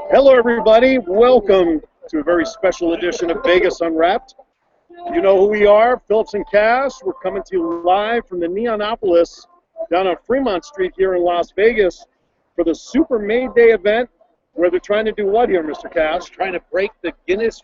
Hello, everybody. Welcome to a very special edition of Vegas Unwrapped. You know who we are, Phillips and Cass. We're coming to you live from the Neonopolis down on Fremont Street here in Las Vegas for the Super May Day event, where they're trying to do what here, Mr. Cass? Trying to break the Guinness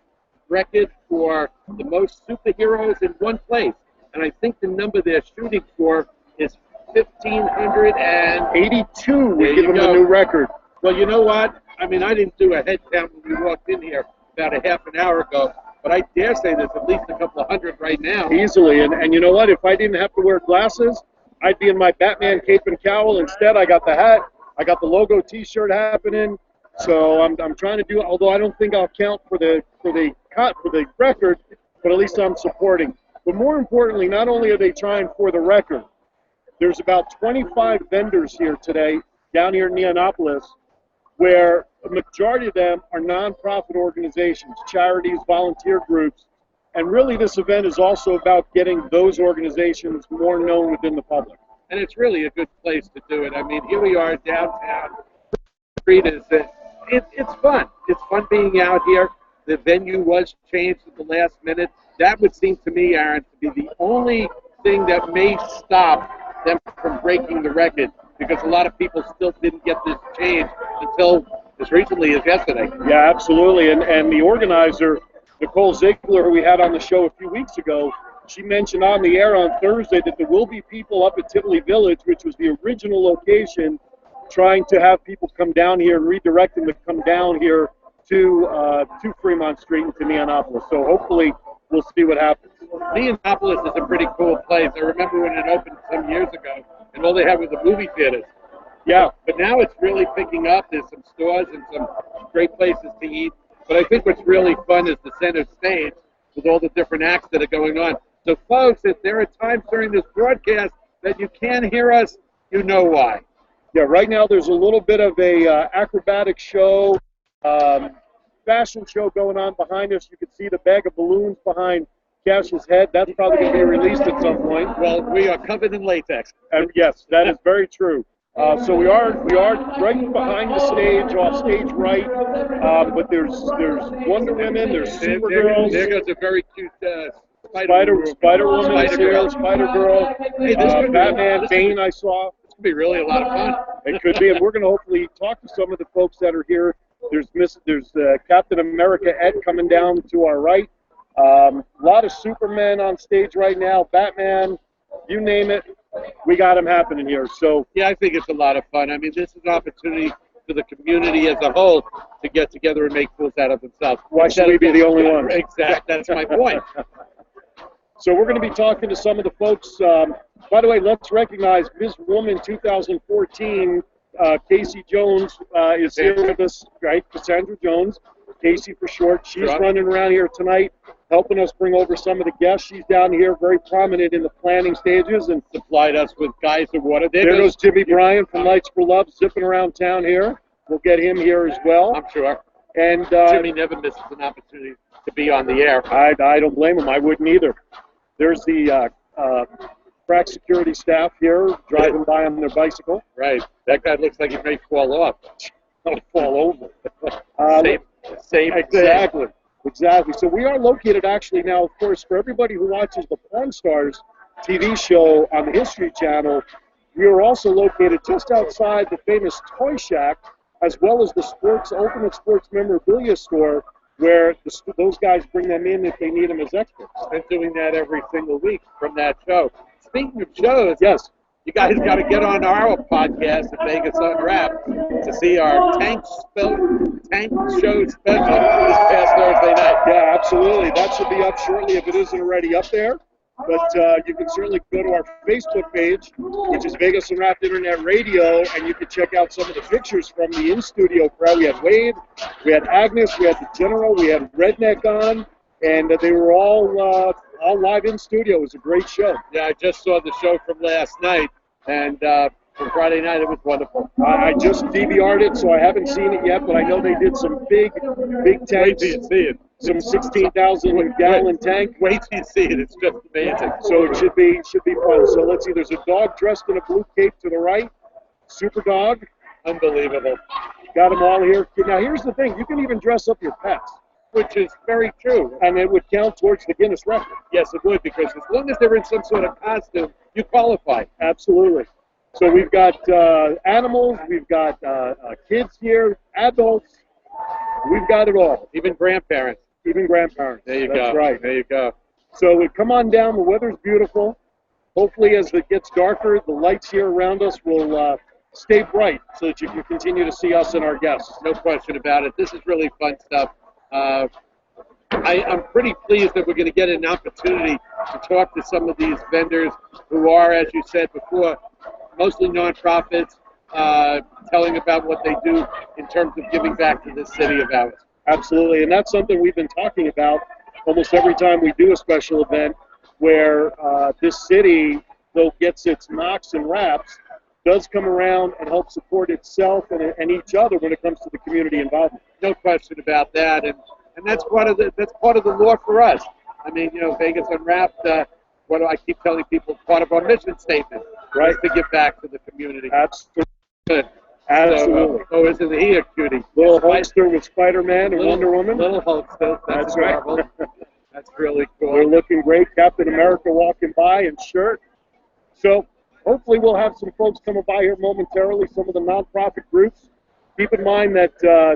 record for the most superheroes in one place. And I think the number they're shooting for is 1,582. We give them the new record. Well, you know what? I mean, I didn't do a head count when we walked in here about a half an hour ago, but I dare say there's at least a couple of hundred right now. Easily. And you know what? If I didn't have to wear glasses, I'd be in my Batman cape and cowl. Instead, I got the hat. I got the logo T-shirt happening. So I'm trying to do it, although I don't think I'll count for the record, but at least I'm supporting. But more importantly, not only are they trying for the record, there's about 25 vendors here today, down here in Neonopolis, where the majority of them are nonprofit organizations, charities, volunteer groups, and really this event is also about getting those organizations more known within the public. And it's really a good place to do it. I mean, here we are downtown. It's fun. It's fun being out here. The venue was changed at the last minute. That would seem to me, Aaron, to be the only thing that may stop them from breaking the record, because a lot of people still didn't get this change until as recently as yesterday. Yeah, absolutely. And the organizer, Nicole Ziegler, who we had on the show a few weeks ago, she mentioned on the air on Thursday that there will be people up at Tivoli Village, which was the original location, trying to have people come down here and redirect them to come down here to Fremont Street and to Neonopolis. So hopefully we'll see what happens. Neonopolis is a pretty cool place. I remember when it opened some years ago, and all they had was the movie theaters. Yeah. But now it's really picking up. There's some stores and some great places to eat. But I think what's really fun is the center stage with all the different acts that are going on. So, folks, if there are times during this broadcast that you can't hear us, you know why. Yeah, right now there's a little bit of a acrobatic show, fashion show going on behind us. You can see the bag of balloons behind Cash's head. That's probably going to be released at some point. Well, we are covered in latex. And yes, that is very true. So we are right behind the stage, off stage right. But there's Wonder Woman, there's Supergirl. There goes a very cute Spider-Woman, Spider-Girl, Hey, Batman, Bane. I saw. This could be really a lot of fun. It could be, and we're going to hopefully talk to some of the folks that are here. There's Captain America Ed coming down to our right. A lot of Supermen on stage right now. Batman, you name it, we got them happening here. So yeah, I think it's a lot of fun. I mean, this is an opportunity for the community as a whole to get together and make fools out of themselves. Why should we be the only ones? Exactly. That's my point. So we're going to be talking to some of the folks. By the way, let's recognize Ms. Woman 2014. Casey Jones is here with us, right? Cassandra Jones, Casey for short. She's running around here tonight, helping us bring over some of the guests. She's down here, very prominent in the planning stages, and supplied us with guys of water. There goes Jimmy Bryan from Lights for Love, zipping around town here. We'll get him here as well. I'm sure. And Jimmy never misses an opportunity to be on the air. I don't blame him. I wouldn't either. There's the crack security staff here driving by on their bicycle. Right. That guy looks like he may fall off. He'll fall over. Same. Exactly. Exactly. So we are located actually now, of course, for everybody who watches the Pawn Stars TV show on the History Channel, we are also located just outside the famous Toy Shack, as well as the Ultimate Sports Memorabilia Store, where those guys bring them in if they need them as experts. Been doing that every single week from that show. Speaking of shows, yes, you guys got to get on our podcast at Vegas Unwrapped to see our tank show special this past Thursday night. Yeah, absolutely. That should be up shortly if it isn't already up there. But you can certainly go to our Facebook page, which is Vegas Unwrapped Internet Radio, and you can check out some of the pictures from the in-studio crowd. We had Wade, we had Agnes, we had the General, we had Redneck on, and they were all live in studio. It was a great show. Yeah, I just saw the show from last night, and from Friday night, it was wonderful. I just DVR'd it, so I haven't seen it yet, but I know they did some big tanks. Wait till you see it. Some 16,000-gallon tank. Wait till you see it. It's just amazing. So it should be fun. So let's see. There's a dog dressed in a blue cape to the right. Super dog. Unbelievable. Got them all here. Now, here's the thing. You can even dress up your pets, which is very true. and it would count towards the Guinness record. Yes, it would, because as long as they're in some sort of costume, you qualify. Absolutely. So we've got animals, we've got kids here, adults. We've got it all. Even grandparents. Even grandparents. There you That's go. right. There you go. So we come on down. The weather's beautiful. Hopefully, as it gets darker, the lights here around us will stay bright so that you can continue to see us and our guests. No question about it. This is really fun stuff. I'm pretty pleased that we're going to get an opportunity to talk to some of these vendors who are, as you said before, mostly nonprofits, telling about what they do in terms of giving back to this city of ours. Absolutely, and that's something we've been talking about almost every time we do a special event, where this city, though gets its knocks and raps, does come around and help support itself and each other when it comes to the community involvement. No question about that, and that's part of the law for us. I mean, you know, Vegas Unwrapped. What do I keep telling people? Part of our mission statement, right? Is to give back to the community. Absolutely. Good. Absolutely. So, isn't he a cutie? Little Hulkster with Spider-Man and Wonder Woman. Little Hulkster. That's right. That's really cool. They're looking great. Captain America walking by in shirt. So hopefully we'll have some folks coming by here momentarily, some of the nonprofit groups. Keep in mind that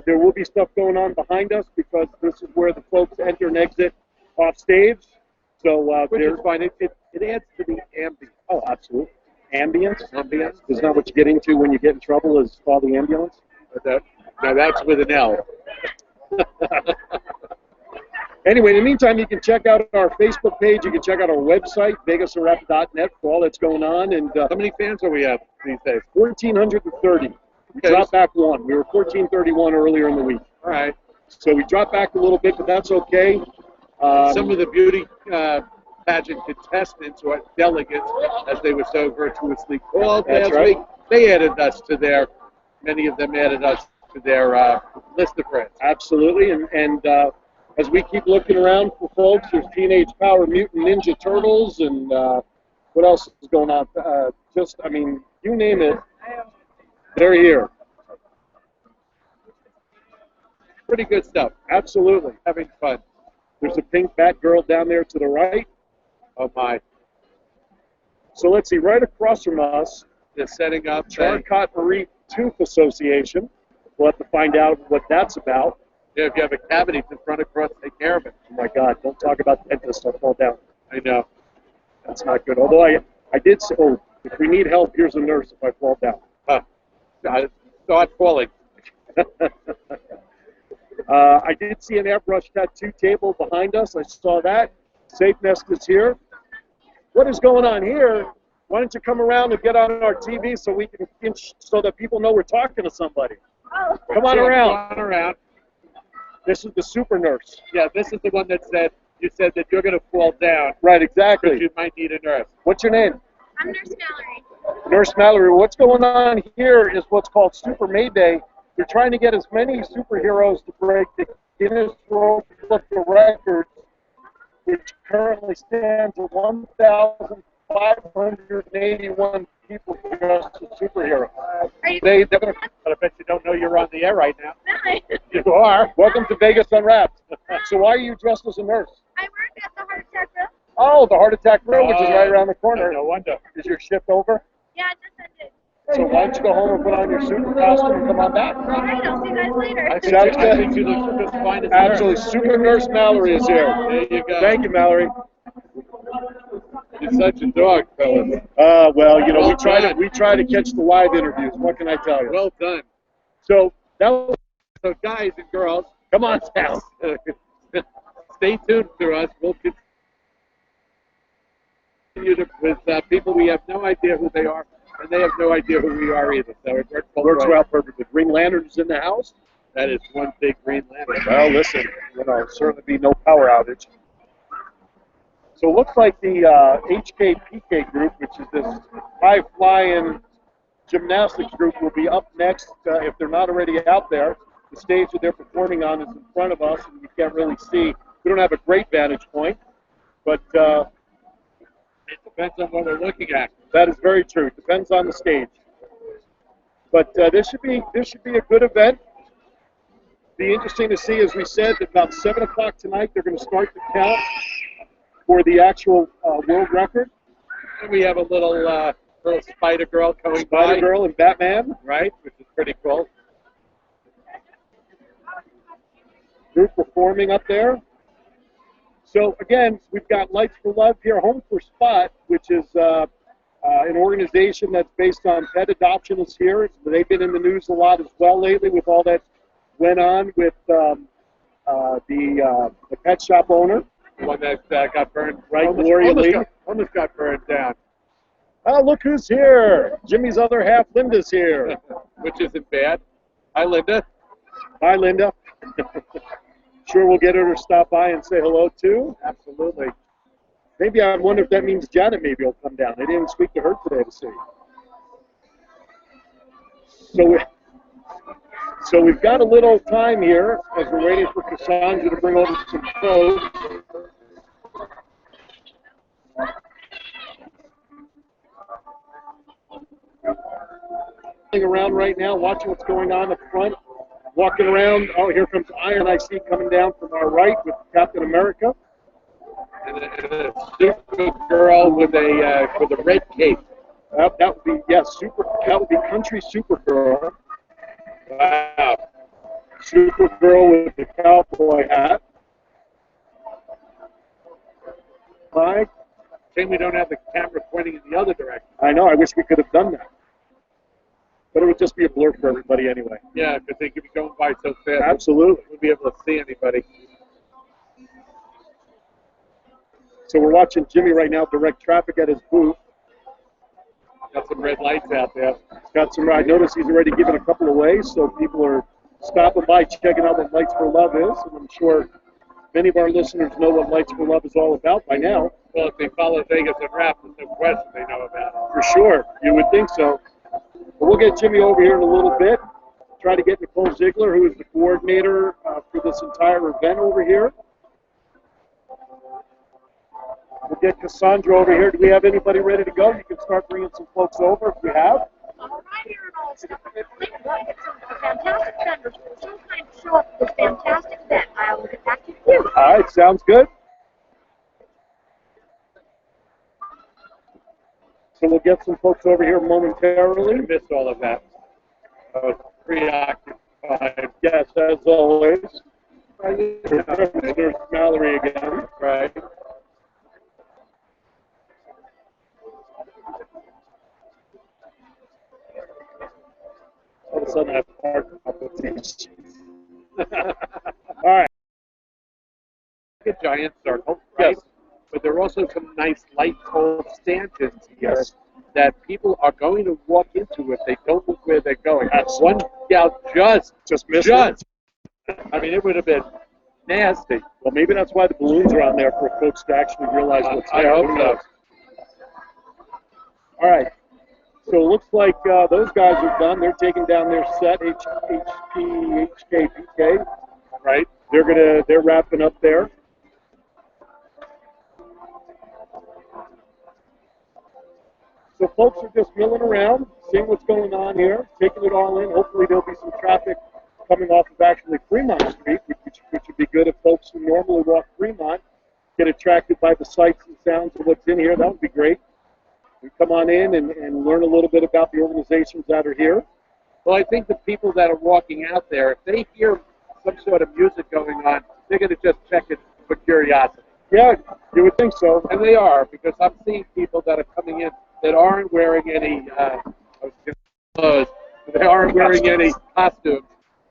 there will be stuff going on behind us because this is where the folks enter and exit off stage. So which is fine. It adds to the ambience. Oh, absolutely. Ambience? Isn't that what you get into when you get in trouble is call the ambulance? Now that's with an L. Anyway, in the meantime, you can check out our Facebook page. You can check out our website, vegasunwrapped.net, for all that's going on. And how many fans are we at these days? 1,430. We dropped back one. We were 1,431 earlier in the week. All right. So we dropped back a little bit, but that's okay. Some of the beauty pageant contestants or delegates, as they were so virtuously called last week, they added us to their, many of them added us to their list of friends. Absolutely. And as we keep looking around for folks, there's Teenage Power Mutant Ninja Turtles and what else is going on? I mean, you name it, they're here. Pretty good stuff. Absolutely. Having fun. There's a pink Batgirl down there to the right. Oh, my. So let's see, right across from us, they're setting up Charcot Marie Tooth Association. We'll have to find out what that's about. Yeah, if you have a cavity in front across, take care of it. Oh, my God, don't talk about dentists. I'll fall down. I know. That's not good. Although I did say, oh, if we need help, here's a nurse if I fall down. Start falling. I did see an airbrush tattoo table behind us. I saw that. Safe Nest is here. What is going on here? Why don't you come around and get on our TV so we can so that people know we're talking to somebody? Oh. Come on around. Come on around. This is the super nurse. Yeah, this is the one that said you said that you're going to fall down. Right, exactly. Because you might need a nurse. What's your name? I'm Nurse Mallory. Nurse Mallory. What's going on here is what's called Super Mayday. They're trying to get as many superheroes to break the Guinness World Book of Records, which currently stands at 1,581 people dressed as superheroes. They're gonna, But I bet you don't know you're on the air right now. Hi. you are. Welcome to Vegas Unwrapped. So why are you dressed as a nurse? I work at the Heart Attack Room. Oh, the Heart Attack Room, which is right around the corner. No wonder. Is your shift over? Yeah, I just ended. So why don't you go home and put on your super costume and come on back? All right, I'll see you guys later. Sounds good. I think you look just fine as Absolutely. Super Nurse Mallory is here. There you go. Thank you, Mallory. You're such a dog, fellas. Well, you know, Well we try to catch the live interviews. What can I tell you? Well done. So that was, So, guys and girls, come on, Sal. stay tuned to us. We'll continue with people we have no idea who they are, and they have no idea who we are either. So it Works well perfectly. Green Lantern is in the house. That is one big green lantern. Well, listen, you know, certainly be no power outage. So it looks like the HKPK group, which is this high-flying gymnastics group, will be up next if they're not already out there. The stage that they're performing on is in front of us, and we can't really see. We don't have a great vantage point, but It depends on what we're looking at. that is very true. It depends on the stage. But this should be a good event. be interesting to see, as we said, at about 7 o'clock tonight, they're going to start the count for the actual world record. And we have a little Spider Girl going by. Spider Girl and Batman. Right, which is pretty cool. Group performing up there. So again, we've got Lights for Love here, Home for Spot, which is an organization that's based on pet adoption is here. They've been in the news a lot as well lately with all that went on with the pet shop owner. The one that got burned. Right, Gloria Lee. Almost got burned down. Oh, look who's here. Jimmy's other half, Linda's here. Which isn't bad. Hi, Linda. Hi, Linda. Sure we'll get her to stop by and say hello, too. Absolutely. Maybe I wonder if that means Janet maybe will come down. They didn't speak to her today to see. So we've got a little time here as we're waiting for Cassandra to bring over some folks. Around right now, watching what's going on up front. Walking around. Oh, here comes Iron. I see coming down from our right with Captain America. And a super girl with a red cape. That would be That would be Country Supergirl. Wow. Supergirl with the cowboy hat. Hi. Shame we don't have the camera pointing in the other direction. I know. I wish we could have done that. But it would just be a blur for everybody anyway. Yeah, because they could be going by so fast. Absolutely. We wouldn't be able to see anybody. So we're watching Jimmy right now direct traffic at his booth. Got some red lights out there. Got some. I noticed he's already given a couple away, so people are stopping by, checking out what Lights for Love is. And I'm sure many of our listeners know what Lights for Love is all about by now. Well, if they follow Vegas Unwrapped, there's no question they know about it. For sure. You would think so. But we'll get Jimmy over here in a little bit. Try to get Nicole Ziegler, who is the coordinator for this entire event over here. We'll get Cassandra over here. Do we have anybody ready to go? You can start bringing some folks over if we have. All right, here and all stuff. Get some fantastic vendors. Some kind of show up this fantastic event. I will get back to you. All right, sounds good. So we'll get some folks over here momentarily. I missed all of that. I was preoccupied. Yes, as always. There's Mallory again. Right. All of a sudden I have heart palpitations. All right. A giant circle, right? Yes. But there are also some nice light pole stanchions here Yes. that people are going to walk into if they don't look where they're going. Absolutely. One gal just missed it. I mean, it would have been nasty. Well, maybe that's why the balloons are on there for folks to actually realize what's I there. hope Who so. knows? All right. So it looks like those guys are done. They're taking down their set, HKPK. Right? They're wrapping up there. So folks are just milling around, seeing what's going on here, taking it all in. Hopefully there'll be some traffic coming off of actually Fremont Street, which would be good if folks who normally walk Fremont get attracted by the sights and sounds of what's in here. That would be great. And come on in and learn a little bit about the organizations that are here. Well, I think the people that are walking out there, if they hear some sort of music going on, they're going to just check it for curiosity. Yeah, you would think so. And they are, because I'm seeing people that are coming in that aren't wearing any clothes. They aren't wearing any costumes.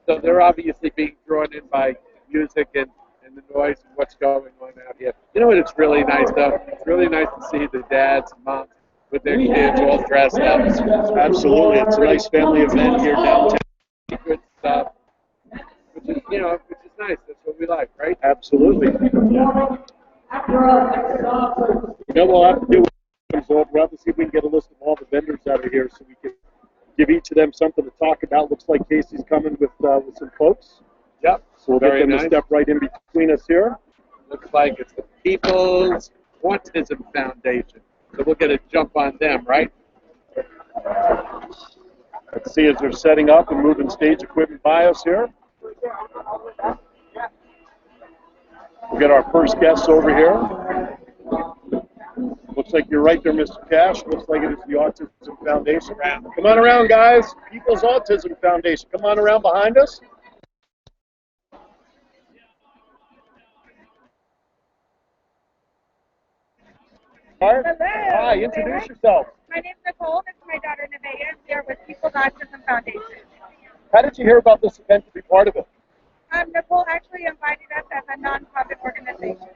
So they're obviously being drawn in by music and the noise and what's going on out here. You know what? It's really nice, though. It's really nice to see the dads and moms with their kids all dressed up. Absolutely. It's a nice family event here downtown. Good stuff. Which is nice. That's what we like, right? Absolutely. You know, we'll have to do we'll have to see if we can get a list of all the vendors that are here so we can give each of them something to talk about. Looks like Casey's coming with some folks. Yep. So we'll get Very them nice. to step right in between us here. Looks like it's the People's Autism Foundation. So we'll get a jump on them, right? Let's see as they're setting up and moving stage equipment by us here. We'll get our first guests over here. Looks like you're right there, Mr. Cash. Looks like it is the Autism Foundation. Come on around, guys. People's Autism Foundation. Come on around behind us. Hello. Hi, introduce yourself. My name's Nicole. This is my daughter Nevaeh. We are with People's Autism Foundation. How did you hear about this event to be part of it? Nicole actually invited us as a non-profit organization.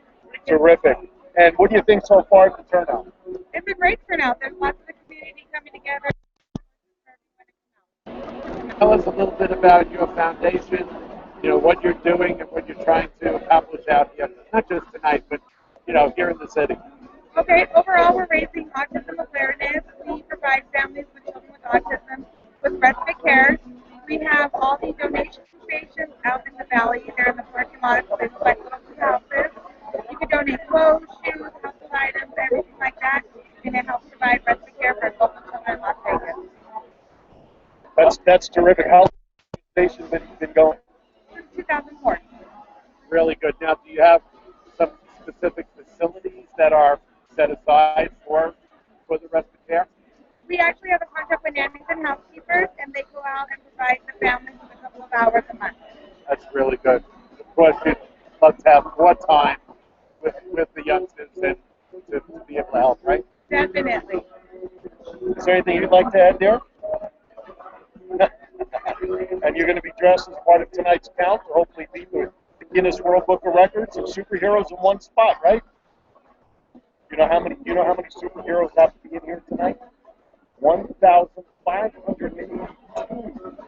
Terrific. And what do you think so far of the turnout? It's a great turnout. There's lots of the community coming together. Tell us a little bit about your foundation, what you're doing and what you're trying to accomplish out here, not just tonight, but, here in the city. Okay, overall we're raising autism awareness. We provide families with children with autism with respite care. We have all the donation stations out in the valley. They're in the parking lot. There's like little houses. You can donate clothes, shoes, household items, everything like that, and it helps provide respite care for local children in Las Vegas. That's terrific. How long has the station been going? Since 2004. Really good. Now, do you have some specific facilities that are set aside for the respite care? We actually have a contract with nannies and housekeepers, and they go out and provide the families with a couple of hours a month. That's really good. Of course, you'd love to have more time with the youngsters and to be able to help, right? Definitely. Is there anything you'd like to add there? And you're going to be dressed as part of tonight's count to hopefully beat the Guinness World Book of Records of superheroes in one spot, right? You know how many superheroes have to be in here tonight? 1,582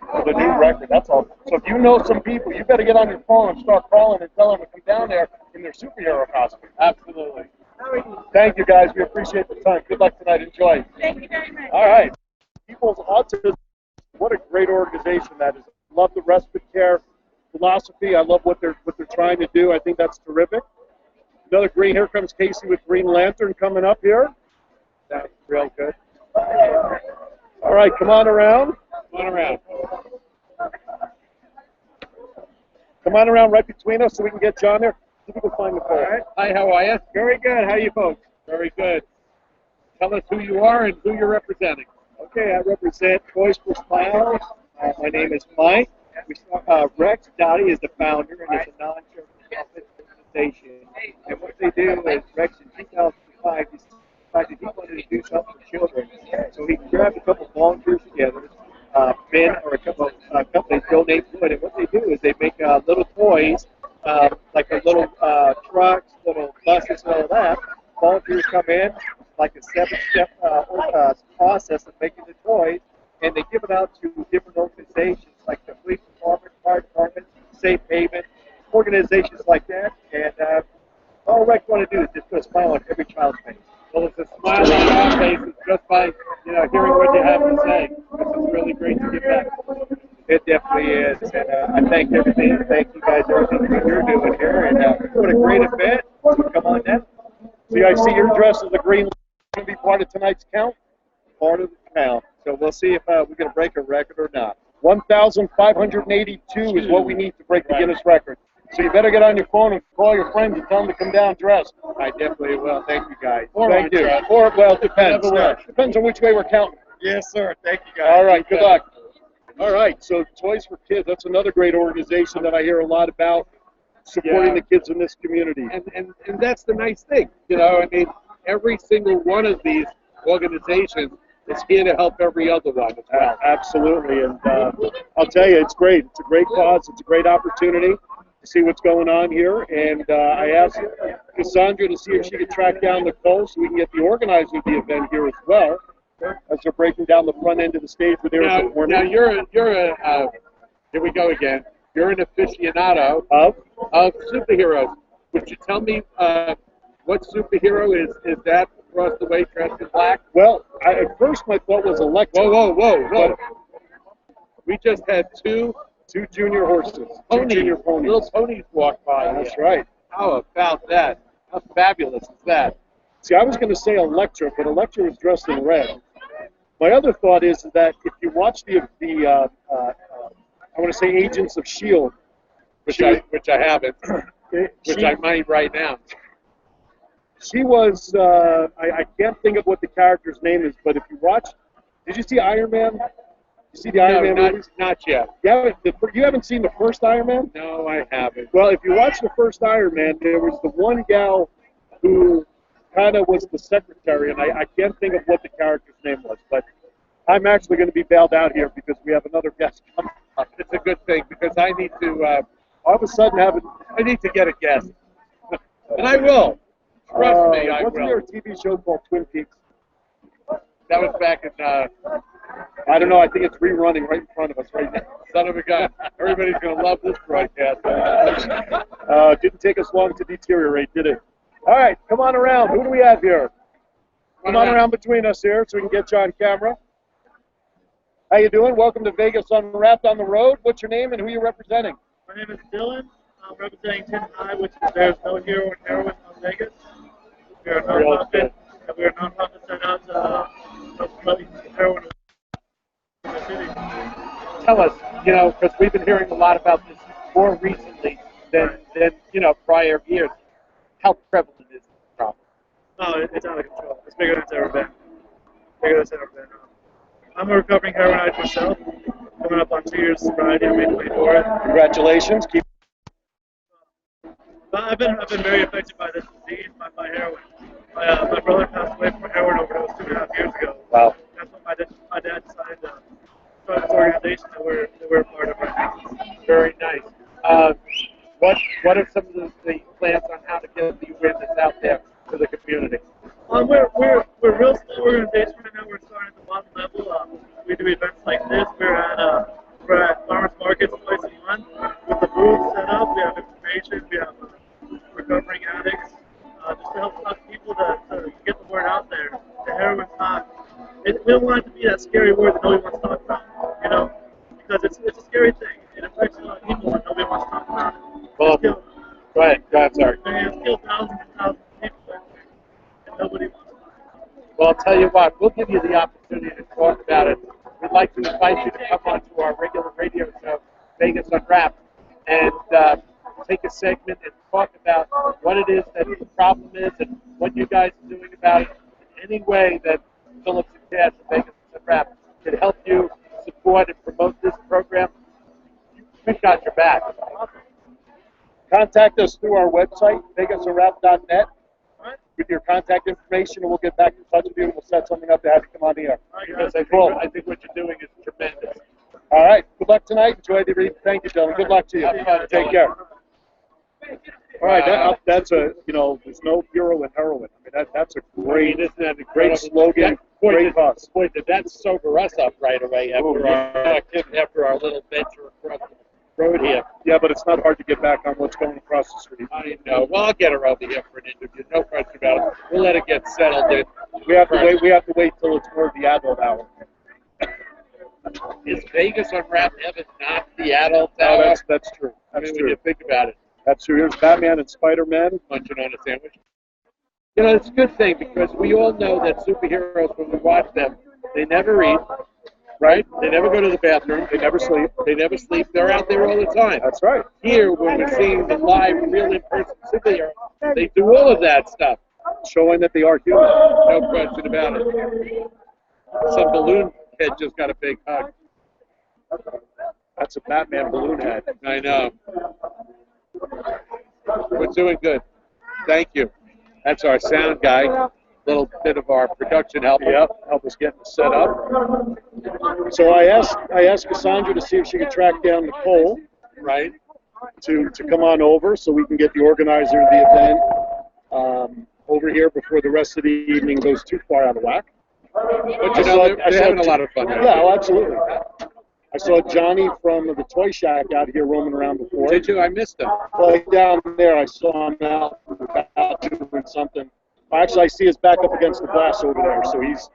for the new record. That's all. So if you know some people, you better get on your phone and start calling and tell them to come down there in their superhero costume. Absolutely. Thank you, guys. We appreciate the time. Good luck tonight. Enjoy. Thank you very much. All right. People's Autism. What a great organization that is. Love the respite care philosophy. I love what they're trying to do. I think that's terrific. Another green. Here comes Casey with Green Lantern coming up here. That's real good. All right, come on around. Come on around. Come on around right between us so we can get John there. See if we can find the phone. All right. Hi, how are you? Very good. How are you folks? Very good. Tell us who you are and who you're representing. Okay, I represent Toys for Smiles. My name is Mike. Rex Dottie is the founder, and it's a non-profit organization. And what they do is Rex in 2005 decided he wanted to do something for children. So he grabbed a couple of volunteers together. Men or a couple of companies donate wood, and what they do is they make little toys, like a little trucks, little buses, and all that. Volunteers come in, like a 7-step process of making the toys, and they give it out to different organizations like the police department, fire department, Safe Haven, organizations like that. And all Rex want to do is just put a smile on every child's face. Well, it's a smile on our faces just by hearing what you have to say. This is really great to get back. It definitely is, and I thank everything. Thank you guys for everything that you're doing here, and what a great event. So come on down. So I see you're dressed as a green. Going to be part of tonight's count. Part of the count. So we'll see if we're going to break a record or not. 1,582 is what we need to break the Guinness record. So you better get on your phone and call your friends and tell them to come down dressed. I definitely will. Thank you, guys. Thank you. Or, well, it depends. Depends on which way we're counting. Yes, sir. Thank you, guys. All right. Good luck. All right. So Toys for Kids, that's another great organization that I hear a lot about, supporting the kids in this community. And that's the nice thing. I mean, every single one of these organizations is here to help every other one as well. Absolutely. And I'll tell you, it's great. It's a great cause. It's a great opportunity to see what's going on here. And I asked Cassandra to see if she could track down Nicole so we can get the organizer of the event here as well, as they're breaking down the front end of the stage with their performance. Now you're a here we go again. You're an aficionado of superheroes. Would you tell me what superhero is that across the way dressed in black? Well, at first my thought was Electro. Whoa. We just had two junior horses. Ponies, two junior ponies. Little ponies walk by. That's right. How about that? How fabulous is that? See, I was going to say Electra, but Electra was dressed in red. My other thought is that if you watch I want to say Agents of S.H.I.E.L.D., Which I haven't. which I might right now. She was, I can't think of what the character's name is, but if you watch, did you see Iron Man? You see the Iron Man movies? Not yet. You haven't seen the first Iron Man? No, I haven't. Well, if you watch the first Iron Man, there was the one gal who kind of was the secretary, and I can't think of what the character's name was, but I'm actually going to be bailed out here because we have another guest coming up. It's a good thing because I need to, All of a sudden, I need to get a guest. And I will. Trust me, I wasn't will. there a TV show called Twin Peaks? That was back in, I don't know. I think it's rerunning right in front of us right now. son of a gun. Everybody's going to love this broadcast. Didn't take us long to deteriorate, did it? All right, come on around. Who do we have here? Come on around between us here so we can get you on camera. How you doing? Welcome to Vegas Unwrapped on the road. What's your name and who are you representing? My name is Dylan. I'm representing Tin High, which is There's No Hero in Heroin on Vegas. We are a nonprofit. We are a nonprofit that helps promote heroin in the city. Tell us, because we've been hearing a lot about this more recently than prior years. How prevalent is this problem? Oh, it's out of control. It's bigger than it's ever been. I'm a recovering heroin addict myself. Coming up on 2 years sobriety on May 24th. Congratulations. But I've been very affected by this disease, by heroin. My brother passed away from a heroin overdose 2.5 years ago. Wow. That's when my dad decided to start this organization that we're a part of right now. Very nice. What are some of the plans on how to get the awareness out there to the community? We're a real small organization right now. We're starting at the bottom level. We do events like this. We're at farmers markets twice a month with the booths set up. We have information. We have recovering addicts just to help talk people to get the word out there. The heroin's not. We don't want it to be that scary word that nobody wants to talk about. Because it's a scary thing. It affects a lot of people and nobody wants to talk about it. Well, go ahead, sorry. It's killed thousands and thousands of people, and nobody wants to talk about it. Well, I'll tell you what, we'll give you the opportunity to talk about it. We'd like to invite you to come on to our regular radio show, Vegas Unwrapped, and take a segment and talk about what it is that the problem is and what you guys are doing about it in any way that Phillips and Cash and Vegas Unwrapped can help you support and promote this program. We've got your back. Contact us through our website, vegasunwrapped.net, with your contact information, and we'll get back in touch with you, and we'll set something up to have you come on the air. Because I think what you're doing is tremendous. All right. Good luck tonight. Enjoy the evening. Thank you, Dylan. Good luck to you. Have fun, Take Dylan. care. All right. That's there's no hero in heroin. I mean, that's a great, Isn't that incredible? great slogan, great cause. Boy, did that sober us up right away after our little venture across the road here. Yeah, but it's not hard to get back on what's going across the street. I know. Well, I'll get her over here for an interview. No question about it. We'll let it get settled in. We have to wait till it's more of the adult hour. Is Vegas Unwrapped ever not the adult No, hour? that's true. I That's mean, when true. you think about it, That's true. Here's Batman and Spider-Man. munching on a sandwich. It's a good thing because we all know that superheroes, when we watch them, they never eat, right? They never go to the bathroom. They never sleep. They never sleep. They're out there all the time. That's right. Here, when we're seeing the live, real in-person superheroes, they do all of that stuff. Showing that they are human. No question about it. Some balloon head just got a big hug. That's a Batman balloon head. I know. We're doing good. Thank you. That's our sound guy. Little bit of our production help. Yep, help us get set up. So I asked Cassandra to see if she could track down Nicole, Right? to come on over so we can get the organizer of the event over here before the rest of the evening goes too far out of whack. But they're having a lot of fun. Yeah, oh, absolutely. I saw Johnny from the Toy Shack out here roaming around before. Did you? I missed him. Like down there, I saw him out doing something. Actually, I see his back up against the glass over there, so he's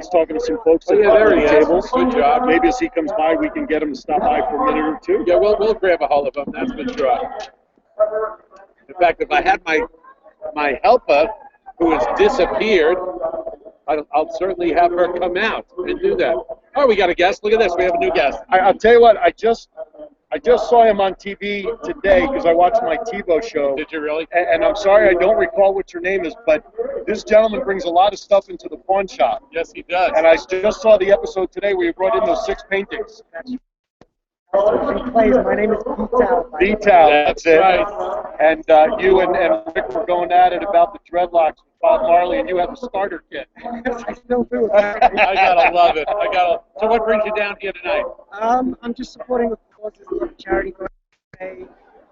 talking to some folks at there he the is. tables. Good job. Maybe as he comes by, we can get him to stop by for a minute or two. Yeah, we'll grab a hold of him. That's for sure. In fact, if I had my helper, who has disappeared, I'll certainly have her come out and do that. Oh, we got a guest. Look at this. We have a new guest. I'll tell you what. I just saw him on TV today because I watched my TiVo show. Did you really? And I'm sorry I don't recall what your name is, but this gentleman brings a lot of stuff into the pawn shop. Yes, he does. And I just saw the episode today where you brought in those 6 paintings. My name is Vital. Vital, that's it. Right. And you and Rick were going at it about the dreadlocks with Bob Marley, and you have the starter kit. I still do. I gotta love it. So what brings you down here tonight? I'm just supporting the causes of the charity today,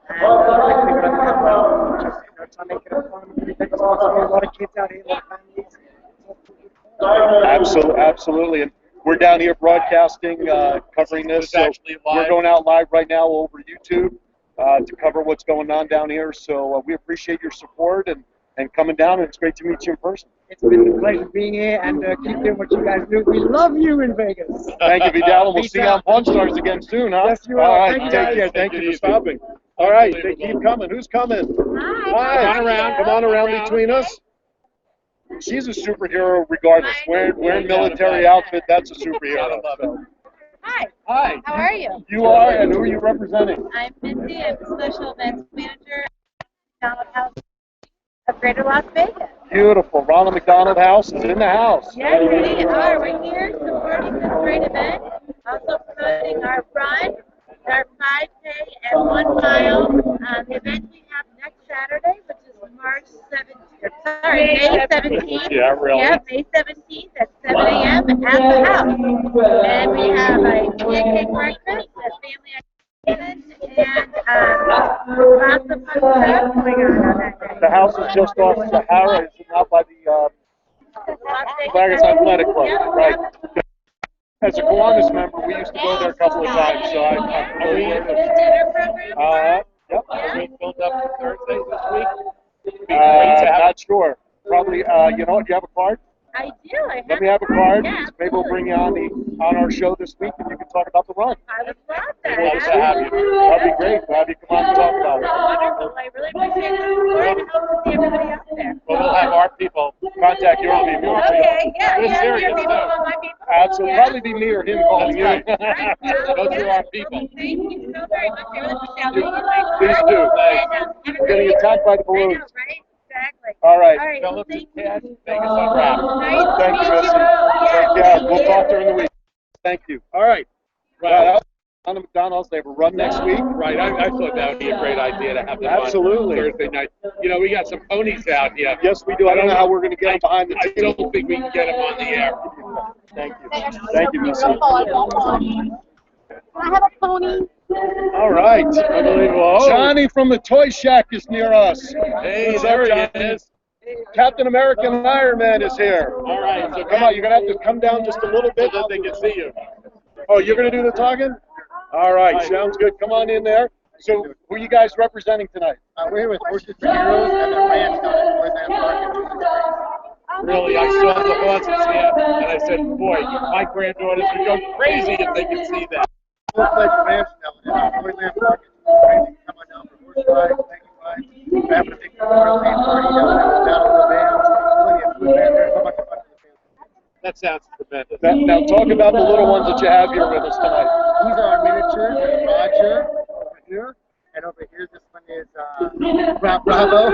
and I think I'm just trying to make it a fun. There's a lot of kids out here, a lot of families. Absolutely. And we're down here broadcasting, covering this. So we're going out live right now over YouTube to cover what's going on down here. So we appreciate your support and coming down, and it's great to meet you in person. It's been a pleasure being here, and keep doing what you guys do. We love you in Vegas. Thank you, Vidal. We'll see you on Pawn Stars again soon, huh? Yes, you are. All right, Thank you, take guys. care. Thank you for stopping. All right, they keep coming. Who's coming? Hi. Come on around between us. She's a superhero regardless. Wearing military outfit, that's a superhero. Hi. Hi. How are you? You are, and who are you representing? I'm Missy. I'm the special events manager at House of Greater Las Vegas. Beautiful. Ronald McDonald House is in the house. Yes, we are. We're here supporting this great event. Also promoting our run, our 5K and 1 mile. The event we have next Saturday, which is May 17th. Yeah, really. Yep, May 17th at 7 a.m. at the house. And we have a pancake breakfast, a family activity, and lots of fun stuff going on that day. The house is just off Sahara. It's out by the Vegas Athletic Club. Yep, Right. yep. As a Kiwanis member, we used to go there a couple of times, so I'm familiar with The it. dinner program. Yep. Are we filled up for Thursday this week? Not sure. Probably, you know what, you have a card? I do. Let me have a card. Yeah, Maybe we'll bring you on our show this week and you can talk about the run. I would love that. We'll just have you. That'd be great to have you come on and talk about it. Wonderful. I really appreciate the support and hope to see everybody out there. Well, we'll have our people Contact your own people. Okay, yeah, We're yeah, serious, your people, too. my people. Absolutely. Probably be me or him calling you. Those are our people. Thank you so very much. I really appreciate it. Please do. We're getting attacked by the I know, balloons. right? Exactly. All right. All right. Well, Phillips thank and Cash, you. Vegas Unwrapped. Nice Thank to you, meet Missy. Yes, Yeah, thank we'll you. talk during the week. Thank you. All right. Right. On the McDonald's, they have a run next week. Right, I thought that would be a great idea to have them Absolutely. on Thursday night. You know, we got some ponies out here. Yes, we do. I don't know how we're going to get them behind the I table. don't think we can get them on the air. Thank you. Thank you, Missy. Can I have a pony? All right. Unbelievable. Johnny from the Toy Shack is near us. Hey, What's there up, he Johnny? is. Captain America and Iron Man is here. All right, so Come on, you're going to have to come down just a little bit. so that they can see you. Oh, you're going to do the talking? All right, sounds good. Come on in there. So, who are you guys representing tonight? We're here with Horses for Heroes and the ranch down at Northland Park. Really, I saw the horses here, and I said, boy, my granddaughters would go crazy if they could see that. Full-fledged ranch now at Northland Park. It's crazy. Come on down for horse rides, wagon rides. We're having a big party down there with battle of the bands. Plenty of food down there. So much fun for the family. That sounds tremendous. Now, talk about the little ones that you have here with us tonight. These are our miniatures. There's Roger over here. And over here, this one is Bravo.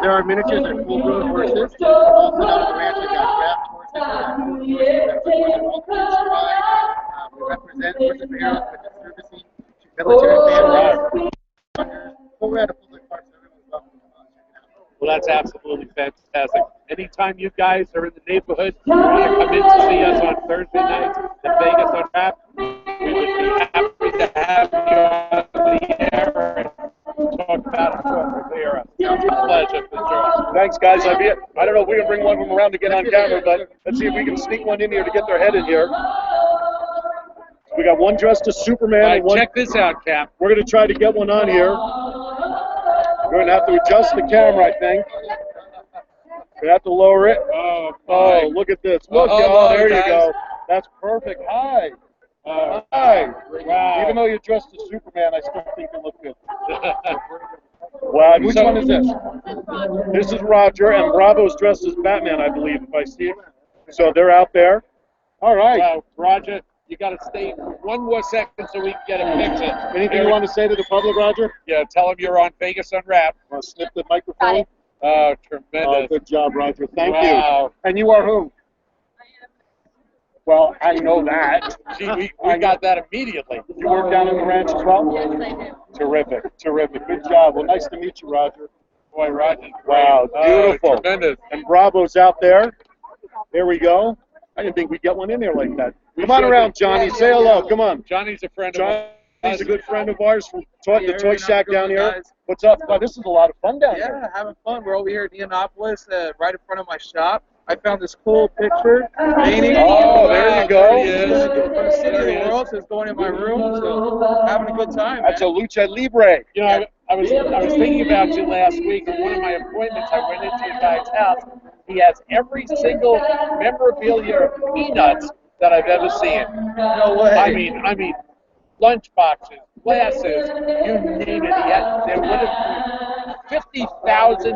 There are miniatures. They're full-grown horses. Also down at the ranch, we've got draft horses. We've got horses that all kids ride. We represent Horses for Heroes with the servicing military families. Well, we're at a public park, so everyone's welcome to check it out. Well, that's absolutely fantastic. Anytime you guys are in the neighborhood, you want to come in to see us on Thursday nights at Vegas Unwrapped, we would be happy to have you on the air and talk about it for the era. It's a pleasure for sure. Thanks, guys. I don't know if we can bring one of them around to get on camera, but let's see if we can sneak one in here to get their head in here. We got one dressed as Superman All right, and one. check this out, Cap. We're going to try to get one on here. We're going to have to adjust the camera, I think. We have to lower it. Oh, look at this. Look, there you go. That's perfect. Hi. Hi. Wow. Even though you're dressed as Superman, I still think you look good. Wow. Which one is this? This is Roger, and Bravo's dressed as Batman, I believe, if I see it. So they're out there. All right. Roger, You got to stay for one more second so we can get it fixed. Anything you want to say to the public, Roger? Yeah, tell them you're on Vegas Unwrapped. Want to snip the microphone? Oh, tremendous. Good job, Roger. Thank Wow. you. And you are who? Well, I know that. See, we got that immediately. You work down in the ranch as well? Yes, I do. Terrific, terrific. Good job. Well, nice to meet you, Roger. Boy, Roger. Wow, beautiful. Tremendous. And Bravo's out there. There we go. I didn't think we'd get one in there like that. Come on around, Johnny. Say hello. Come on. Johnny's a friend of ours. Johnny's a good friend of ours from the Toy Shack down here. Guys. What's up? Wow, this is a lot of fun down here. Yeah, having fun. We're over here at Neonopolis, right in front of my shop. I found this cool picture painting. Oh, there you go. From the city of the world, so it's going in my room. So having a good time. That's a lucha libre. You know, I was thinking about you last week. At one of my appointments, I went into a guy's house. He has every single memorabilia of Peanuts that I've ever seen. No way. I mean, lunch boxes, glasses, you name it. There would have 50,000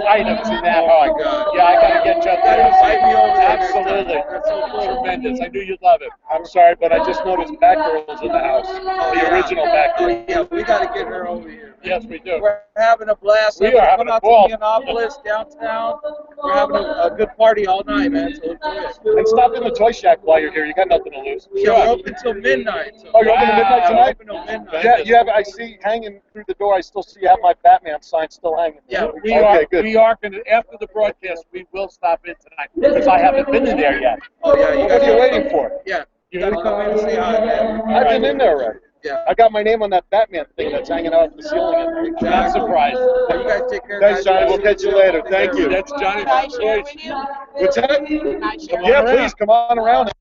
items in that hall. Oh my God. Yeah, I gotta get you up there. Invite me over there. Absolutely. That's so cool. Tremendous. I knew you'd love it. I'm sorry, but I just noticed Batgirl's in the house. The original Batgirl. Oh, yeah, we got to get her over here. Yes, we do. We're having a blast. We are having Come a out ball. to Neonopolis downtown. We're having a good party all night, man. So enjoy it. And stop in the Toy Shack while you're here. You got nothing to lose. Yeah, we're open till midnight. So Oh, you're open to midnight tonight? Open till midnight. Yeah, you have. I see hanging through the door. I still see you have my Batman sign still hanging. Yeah, Okay, good. We are going to, after the broadcast, we will stop in tonight because I haven't been in there yet. Oh, yeah. You What guys are you waiting for? Yeah. You got to come in and say hi, man. I've been in there already. Yeah. I got my name on that Batman thing that's hanging out at the ceiling in there. Not surprised. You guys take care, Thanks, guys. Johnny. We'll catch you later. Thank you. That's Johnny. Can I share with you? What's that? Can I share? Yeah, please come on around.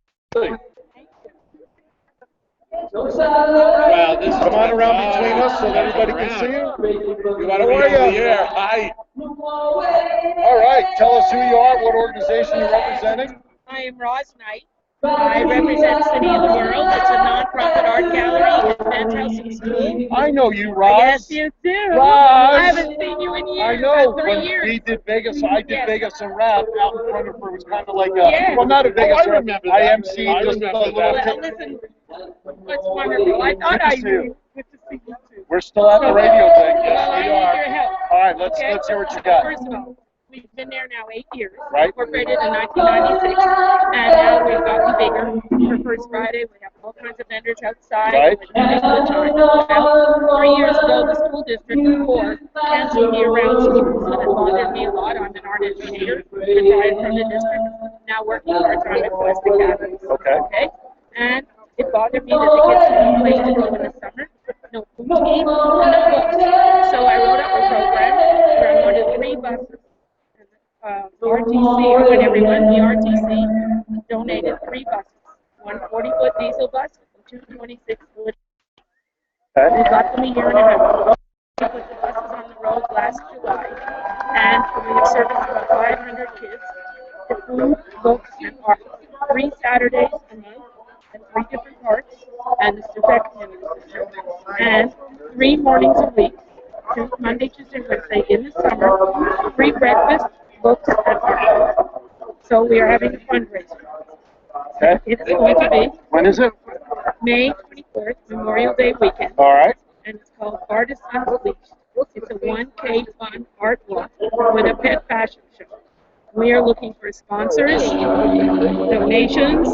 Wow, this is Come on around between us so that everybody can see you. You want to be How are over you? here? Hi. All right. Tell us who you are, what organization you're representing. I am Roz Knight. I represent City of the World. It's a non-profit art gallery in Penthouse and School. I know you, Roz. Yes, you do. Roz. I haven't seen you in years. I know. About 3 When years. we did Vegas, I did Yes. Vegas Unwrapped out in front of her. It was kind of like a, Yes. well, not a Vegas I Unwrapped. remember I that. MC I just a remember little that. Well, listen, what's wonderful. I thought I Good to see you. knew. Good to see you too. We're still at the radio thing. Well, Yes, I we need are. your help. All right, let's Okay? hear what you got. First of all, we've been there now 8 years. Right. Incorporated in 1996, and now we've gotten bigger. For First Friday, we have all kinds of vendors outside. Right. We're having a good time. Well, 3 years ago, the school district before canceled me around schools, so that bothered me a lot. I'm an art educator, retired from the district, now working part-time at Quest Academy. Okay. Okay? And it bothered me that the kids had no place to go in the summer, no food to eat, and no books. So I wrote up a program where I wanted 3 buses. RTC, or when everyone, the RTC donated 3 buses. One 40-foot diesel bus and 2 26-foot. Okay. We got them a year and a half. We put the buses on the road last July, and we have serviced about 500 kids to food, books, and art. 3 Saturdays a month in 3 different parks, and the Super Community Center, and 3 mornings a week, Monday, Tuesday, Wednesday in the summer, free breakfast, books, and art. So we are having a fundraiser. Okay. It's going to be When is it? May 24th, Memorial Day weekend, All right. and it's called Artists Unleashed. It's a 1K fun art walk with a pet fashion show. We are looking for sponsors, donations.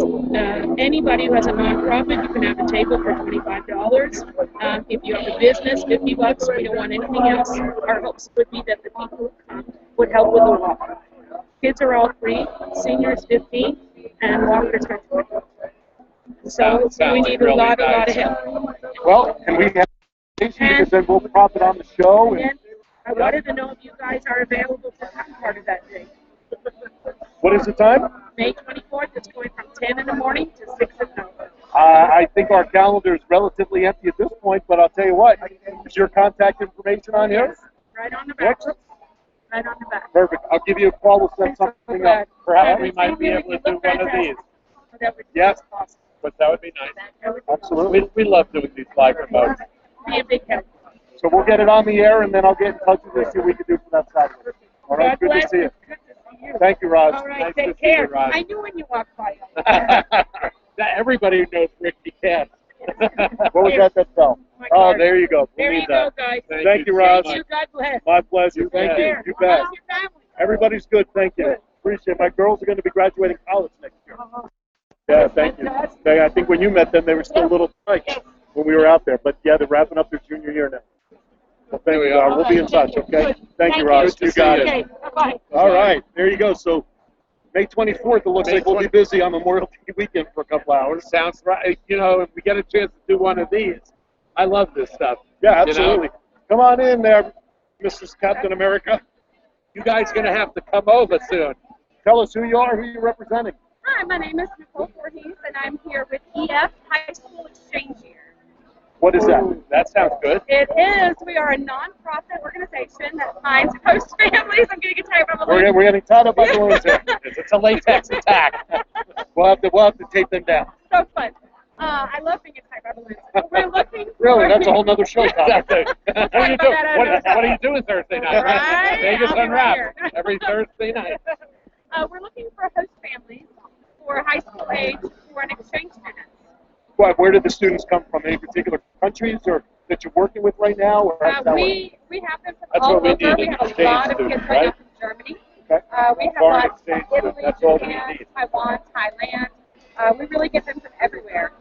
Anybody who has a nonprofit, you can have a table for $25. If you have a business, $50. We don't want anything else. Our hopes would be that the people who come would help with the walk. Kids are all free, seniors 15, and walkers are 20. So we need a lot of help. Well, can we have because then we'll prop it on the show. And I wanted to know if you guys are available to come part of that day. What is the time? May 24th, it's going from 10 in the morning to 6 at night. I think our calendar is relatively empty at this point, but I'll tell you what. Is your contact information on here? Yes, right on the back. Excellent. Right on the back. Perfect. I'll give you a call. We'll set something up. Perhaps we might be able to do one of these. That would be Yes. awesome. But that would be nice. That would be Absolutely. We love doing these live remotes. be a big help. So we'll get it on the air, and then I'll get in touch with you, see what we can do for that Saturday. All right. God Good to bless see you. you. Good to see you. Thank you, Raj. All right, Nice to take see you, care. Raj. I knew when you walked by. Everybody knows Ricky Cass. What was that fell? Oh, there you go. There you go, guys. Thank you, Roz. Thank you. God bless. My pleasure. Thank you. You bet. How's your family? Everybody's good. Thank you. Appreciate it. My girls are going to be graduating college next year. Yeah, thank you. I think when you met them, they were still little tykes when we were out there. But yeah, they're wrapping up their junior year now. Well, thank you. We'll be in touch, okay? Thank you, Roz. You got it. Okay, bye-bye. All right. There you go. So May 24th, it looks like we'll be busy on Memorial Day weekend for a couple hours. Sounds right. You know, if we get a chance to do one of these, I love this stuff. Yeah, absolutely. You know? Come on in there, Mrs. Captain America. You guys are going to have to come over soon. Tell us who you are, who you're representing. Hi, my name is Nicole Voorhees, and I'm here with EF High School Exchange Year. What is that? That sounds good. It is. We are a non-profit organization that finds host families. I'm getting tired of We're getting tied up by balloons here. It's a latex attack. We'll have to tape them down. So fun. I love being tied by balloons. We're looking for... Really? That's a whole nother show topic. What are you doing Thursday night? Right? Vegas I'll be Unwrapped right every Thursday night. We're looking for host families for high school age for an exchange student. Where did the students come from? Any particular countries or that you're working with right now? Or We have them from That's all what we over. need, We an have a exchange lot of student, kids right now right? from Germany. Okay. We have Foreign lots exchange from Italy, student, that's all we Japan, need. Taiwan, Thailand. We really get them from everywhere.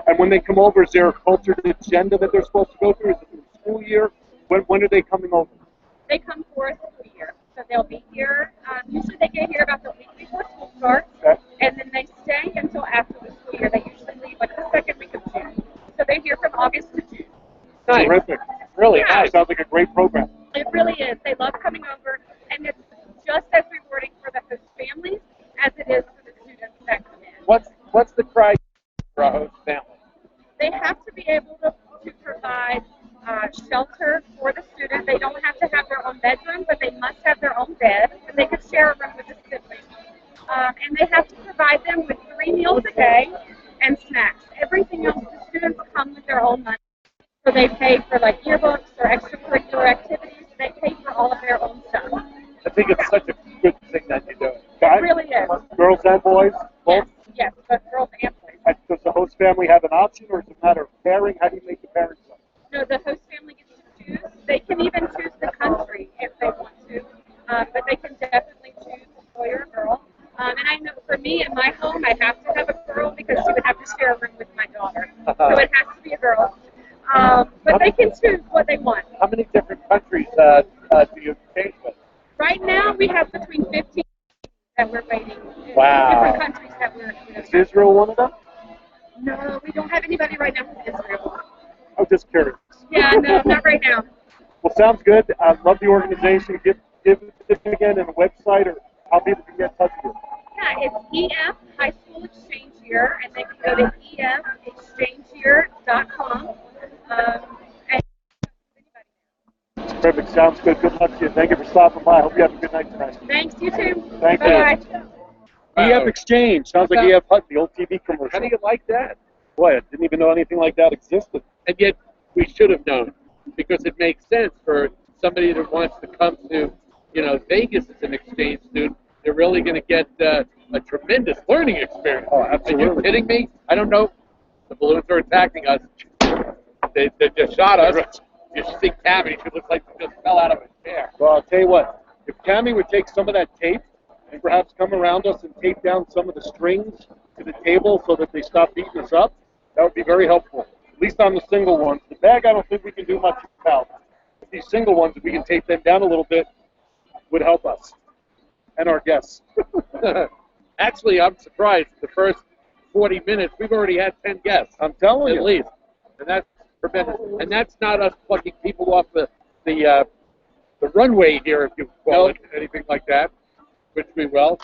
And when they come over, is there a cultured agenda that they're supposed to go through? Is it through the school year? When are they coming over? They come for a school year. So they'll be here. Usually they get here about the week before school starts. Okay. And then they stay until after the school year. They usually leave like the second week of June. So they're here from August to June. Nice. Terrific. Really Yeah. nice. Sounds like a great program. It really is. They love coming over. And it's just as rewarding for the host families as it is for the students that come in. What's the criteria for a host family? They have to be able to provide shelter for the student. They don't have to have their own bedroom, but they must have their own bed, and they can share a room with a sibling. And they have to provide them with 3 meals a day and snacks. Everything else, the students come with their own money. So they pay for like yearbooks or extracurricular activities. They pay for all of their own stuff. I think it's such a good thing that you're doing. It really is. Girls and boys, both? Yes, both girls and boys. Does the host family have an option, or is it a matter of pairing? How do you make the parents up? No, the host family gets to choose. They can even choose the country if they want to, but they can definitely choose a boy or a girl. And I know for me in my home, I have to have a girl because she would have to share a room with my daughter. So it has to be a girl. But they can choose what they want. How many different countries do you exchange with? Right now, we have between 15 that we're waiting. Wow. Different countries that we're. Is Israel one of them? No, we don't have anybody right now from Israel. I'm just curious. Yeah, no, not right now. Well, sounds good. I love the organization. Give it again and a website, or how people can get in touch with you. Yeah, it's EF High School Exchange Year, and they can go to efexchangeyear.com. And Perfect. Sounds good. Good luck to you. Thank you for stopping by. I hope you have a good night tonight. thanks, you too. Thank you. Bye-bye. EF Exchange. Sounds like EF Hutton, the old TV commercial. How do you like that? Boy, I didn't even know anything like that existed. And yet we should have known, because it makes sense for somebody that wants to come to, Vegas as an exchange student. They're really going to get a tremendous learning experience. Oh, absolutely. Are you kidding me? I don't know. The balloons are attacking us. They just shot us. You should see Tammy. She looks like she just fell out of a chair. Well, I'll tell you what. If Tammy would take some of that tape and perhaps come around us and tape down some of the strings to the table so that they stop beating us up, that would be very helpful. At least on the single ones. The bag, I don't think we can do much about. But these single ones, if we can tape them down a little bit, would help us and our guests. Actually, I'm surprised. The first 40 minutes, we've already had 10 guests. I'm telling you. At least. And that's tremendous. And that's not us plucking people off the runway here, if you call it, anything like that, which we will.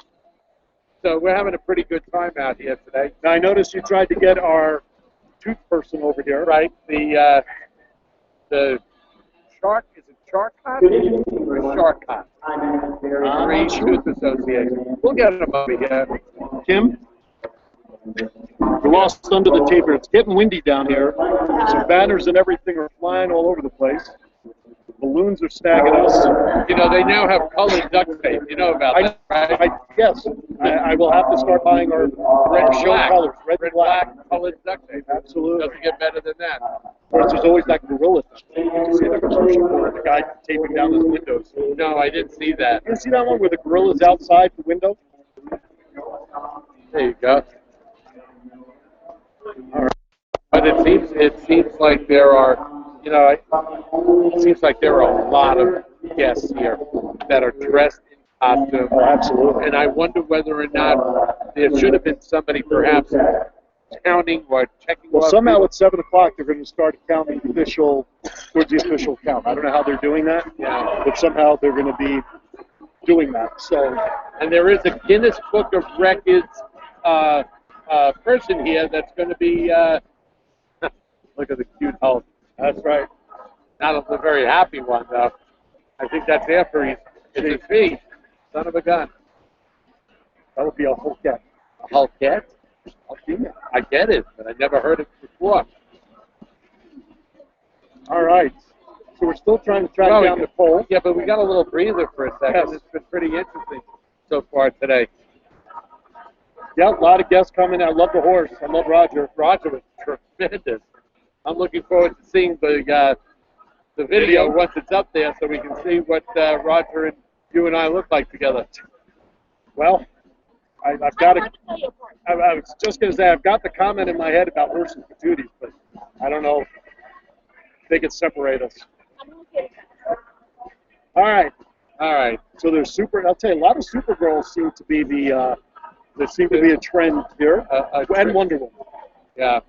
So we're having a pretty good time out here today. Now, I noticed you tried to get our tooth person over here. Right? The shark, is it Shark Con? Or Shark Con? Green Tooth Association. We'll get them over here. Kim? We're lost under the tape here. It's getting windy down here. Some banners and everything are flying all over the place. Balloons are snagging us. They now have colored duct tape. You know about that, right? Yes, I will have to start buying our red show Black. colors, red Red, and black. black, colored duct tape. Absolutely. Doesn't get better than that. Of course, there's always that gorilla duct tape. Did you see that commercial for the guy taping down his windows? No, I didn't see that. You see that one where the gorilla's outside the window? There you go. All right. But it seems like there are, you know, it seems like there are a lot of guests here that are dressed in costume. Oh, absolutely. And I wonder whether or not there should have been somebody perhaps counting or checking. Well, off somehow people. at 7 o'clock they're going to start counting towards the official count. I don't know how they're doing that, but somehow they're going to be doing that. So, and there is a Guinness Book of Records person here that's going to be. Look at the cute Hulk. that's right. Not a very happy one, though. I think that's after it's his feet. Son of a gun. That would be a whole cat. A Hulkette? I get it, but I never heard it before. All right. So we're still trying to track down the poll. Yeah, but we got a little breather for a second. Yes. It's been pretty interesting so far today. Yeah, a lot of guests coming. I love the horse. I love Roger. Roger was tremendous. I'm looking forward to seeing the video once it's up there so we can see what Roger and you and I look like together. Well, I've got to. I was just going to say I've got the comment in my head about horses and patooties, but I don't know if they could separate us. All right. All right. So there's I'll tell you, a lot of Supergirls seem to be there seem to be a trend here, and Wonder Woman. Yeah.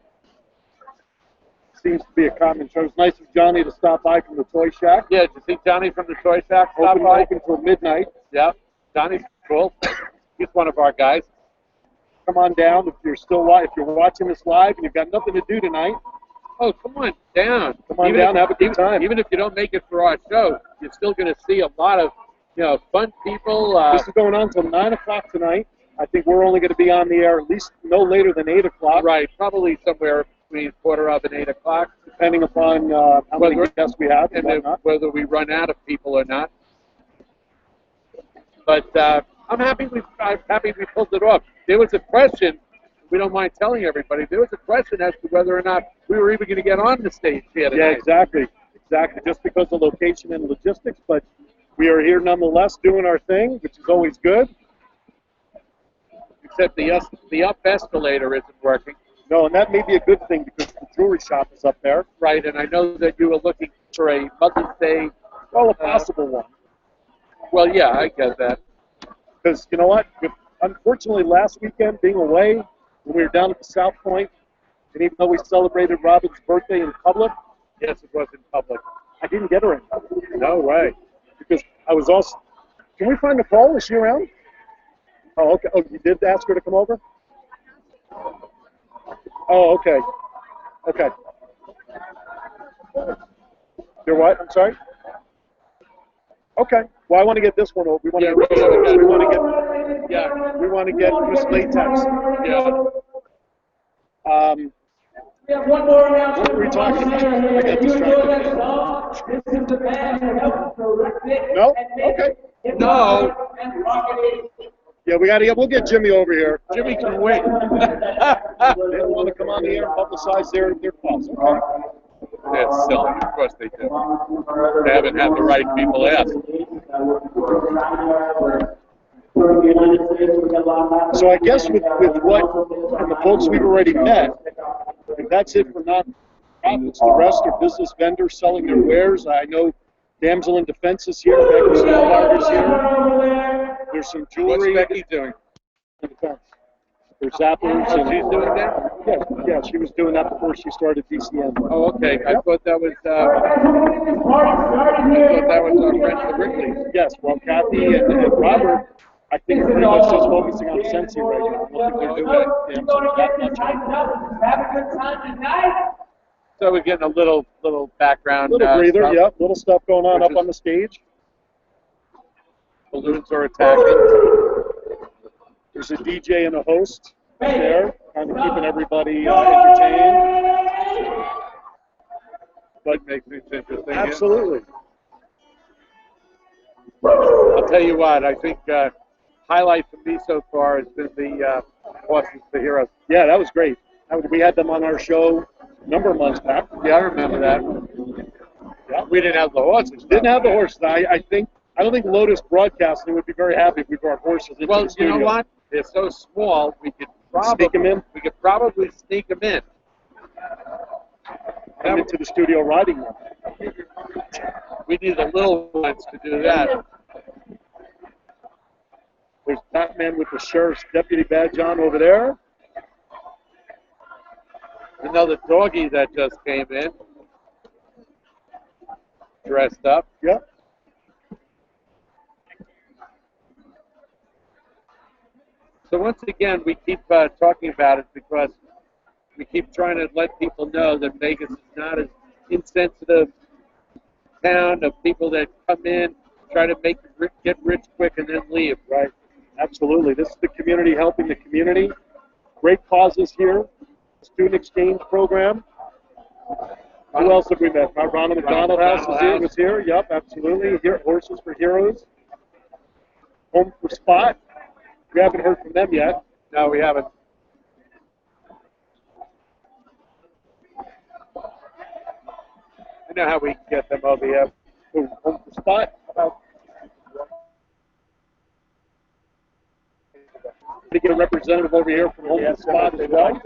Seems to be a common trend. It's nice of Johnny to stop by from the Toy Shack. Yeah, did you see Johnny from the Toy Shack stop by? Open until midnight. Yeah. Johnny's cool. He's one of our guys. Come on down if you're watching this live and you've got nothing to do tonight. Oh, come on down. Come on down, have a good time. Even if you don't make it for our show, you're still going to see a lot of, fun people. This is going on until 9 o'clock tonight. I think we're only going to be on the air at least no later than 8 o'clock. Right, probably somewhere between 7:45 and 8 o'clock. Depending upon how many guests we have and whether we run out of people or not. But I'm happy we pulled it off. There was a question, we don't mind telling everybody, there was a question as to whether or not we were even going to get on the stage here tonight. Yeah, exactly. Just because of location and logistics, but we are here nonetheless doing our thing, which is always good. Except the up escalator isn't working. No, and that may be a good thing because the jewelry shop is up there. Right, and I know that you were looking for a Mother's Day. Well, a possible one. Well, yeah, I get that. Because, you know what? Unfortunately, last weekend, being away, when we were down at the South Point, and even though we celebrated Robin's birthday in public, yes, it was in public, I didn't get her in public. No way. Because I was also... Can we find Nicole? Is she around? Oh, okay. Oh, you did ask her to come over? Oh, okay. Okay. You're what? I'm sorry? Okay. Well, I want to get this one over. We want to get Miss Latex. Yeah. We have one more announcement. What were we talking about? I got distracted. This is the band who helped direct it. No? Okay. No. Yeah, we'll get Jimmy over here. Jimmy can wait. They don't want to come on the air and publicize their cause. Okay. That's silly. Of course they do. They haven't had the right people ask. So I guess with what and the folks we've already met, if that's it for non-profits, the rest are business vendors selling their wares. I know Damsel in Defense is here, Becky's is here. There's some jewelry. What's Becky doing? In defense. There's zappers. And She's doing that? Yeah, she was doing that before she started DCN. Oh, okay. I thought that was our friends the Wrigley's. Yes, well, Kathy and Robert, I think are pretty much just focusing on Sensi right now. I don't think they're doing Damsel that much. So we're getting a little background. Little breather, stuff. yeah. Little stuff going on up on the stage. Balloons are attacking. There's a DJ and a host there, kind of keeping everybody entertained. But makes things interesting. Absolutely. I'll tell you what, I think highlight for me so far has been the horses for heroes. Yeah, that was great. We had them on our show a number of months back. Yeah, I remember that. Yeah. We didn't have the horses. Didn't have the horses. I don't think Lotus Broadcasting would be very happy if we brought horses into Well, the studio. you know what? They're so small, we could probably Sneak 'em in? We could probably sneak them in. Come into the studio riding them. We need the little ones to do that. There's Batman with the sheriff's deputy badge on over there. Another doggy that just came in, dressed up. Yep. So once again, we keep talking about it because we keep trying to let people know that Vegas is not an insensitive town of people that come in, try to get rich quick and then leave. Right. Absolutely. This is the community helping the community. Great causes here. Student exchange program. Who else have we met? Ronald McDonald House was here. Yep, absolutely. Here, Horses for Heroes. Home for Spot. We haven't heard from them yet. No, we haven't. I know how we can get them over here. Home for Spot. To get a representative over here from Home for Spot as well.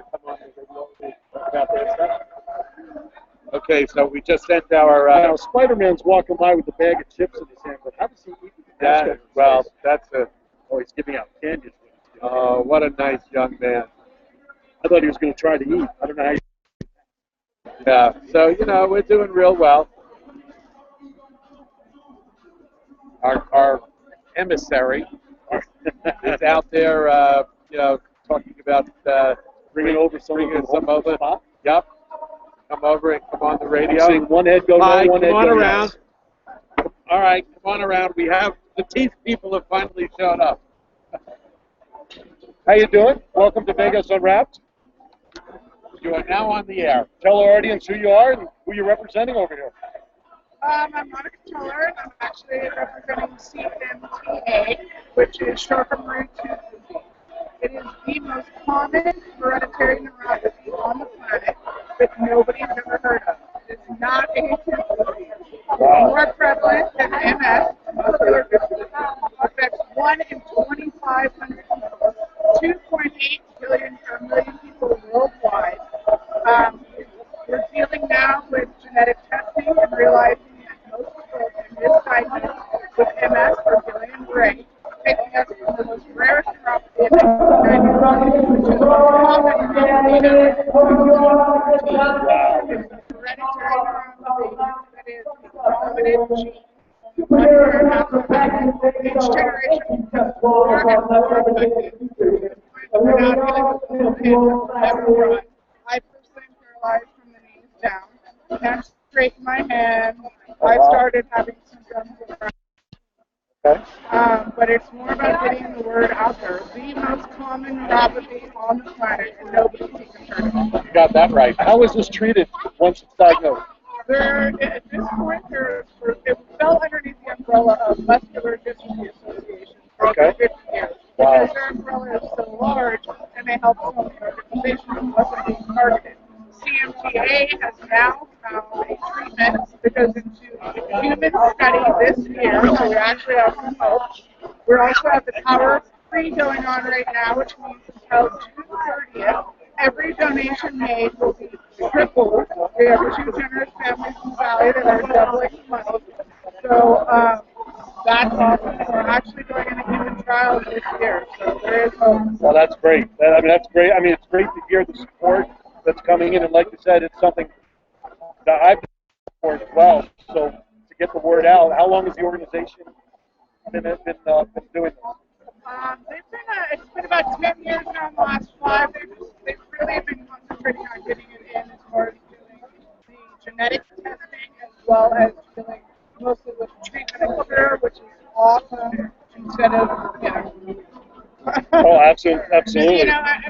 Okay, so we just sent our. Now, Spider-Man's walking by with a bag of chips in his hand, but how does he eat that? Well, that's a. Oh, he's giving out candy. Oh, what a nice young man. I thought he was going to try to eat. I don't know how you... Yeah, so, we're doing real well. Our emissary is out there, talking about bringing over some over. Spot. Yep. Come over and come on the radio. I'm seeing one head go Hi, no, one head come on go around. yes. All right, come on around. We have the teeth people have finally showed up. How you doing? Welcome to Vegas Unwrapped. You are now on the air. Tell our audience who you are and who you're representing over here. I'm Monica Teller, and I'm actually representing CMTA, which is short for Marie Tooth disease. It is the most common hereditary neuropathy on the planet that nobody's ever heard of. It's not a tooth disease. It's more prevalent than MS, muscular dystrophy. Affects 1 in 2,500 people, 2.8 billion per million people worldwide. We're dealing now with genetic testing and realizing that most people are misdiagnosed with MS or Guillain-Barré, taking us from the most rarest neuropathy in 1995, which is the most common neuropathy it's a hereditary neuropathy that is a dominant gene. Each generation becomes more and more affected. We're now dealing with people who never run. I personally am paralyzed from the knees down. Can't straighten my hand. I started having symptoms of but it's more about getting the word out there. The most common neuropathy on the planet, and nobody's even heard of it. You got that right. How is this treated once it's diagnosed? At this point, it fell underneath the umbrella of Muscular Dystrophy Association for over 50 years. Wow. Because their umbrella is so large, and they help so many organizations, it wasn't being targeted. CMTA has now found a treatment that goes into a human study this year, so we actually have some hope. We also have the Power 3 going on right now, which means until June 30th, every donation made will be tripled. We have 2 generous families in the Valley that are doubling the money. So that's awesome. We're actually going into human trials this year, so there is hope. Well, that's great. That's great. I mean, it's great to hear the support that's coming in, and like you said, it's something that I've been for as well. So to get the word out, how long has the organization been doing this? It's been about 10 years now. In the last 5, they've really been concentrating on getting it in as far as doing the genetic testing as well as dealing mostly with treatment and cure, which is awesome. Instead of Oh, absolutely. I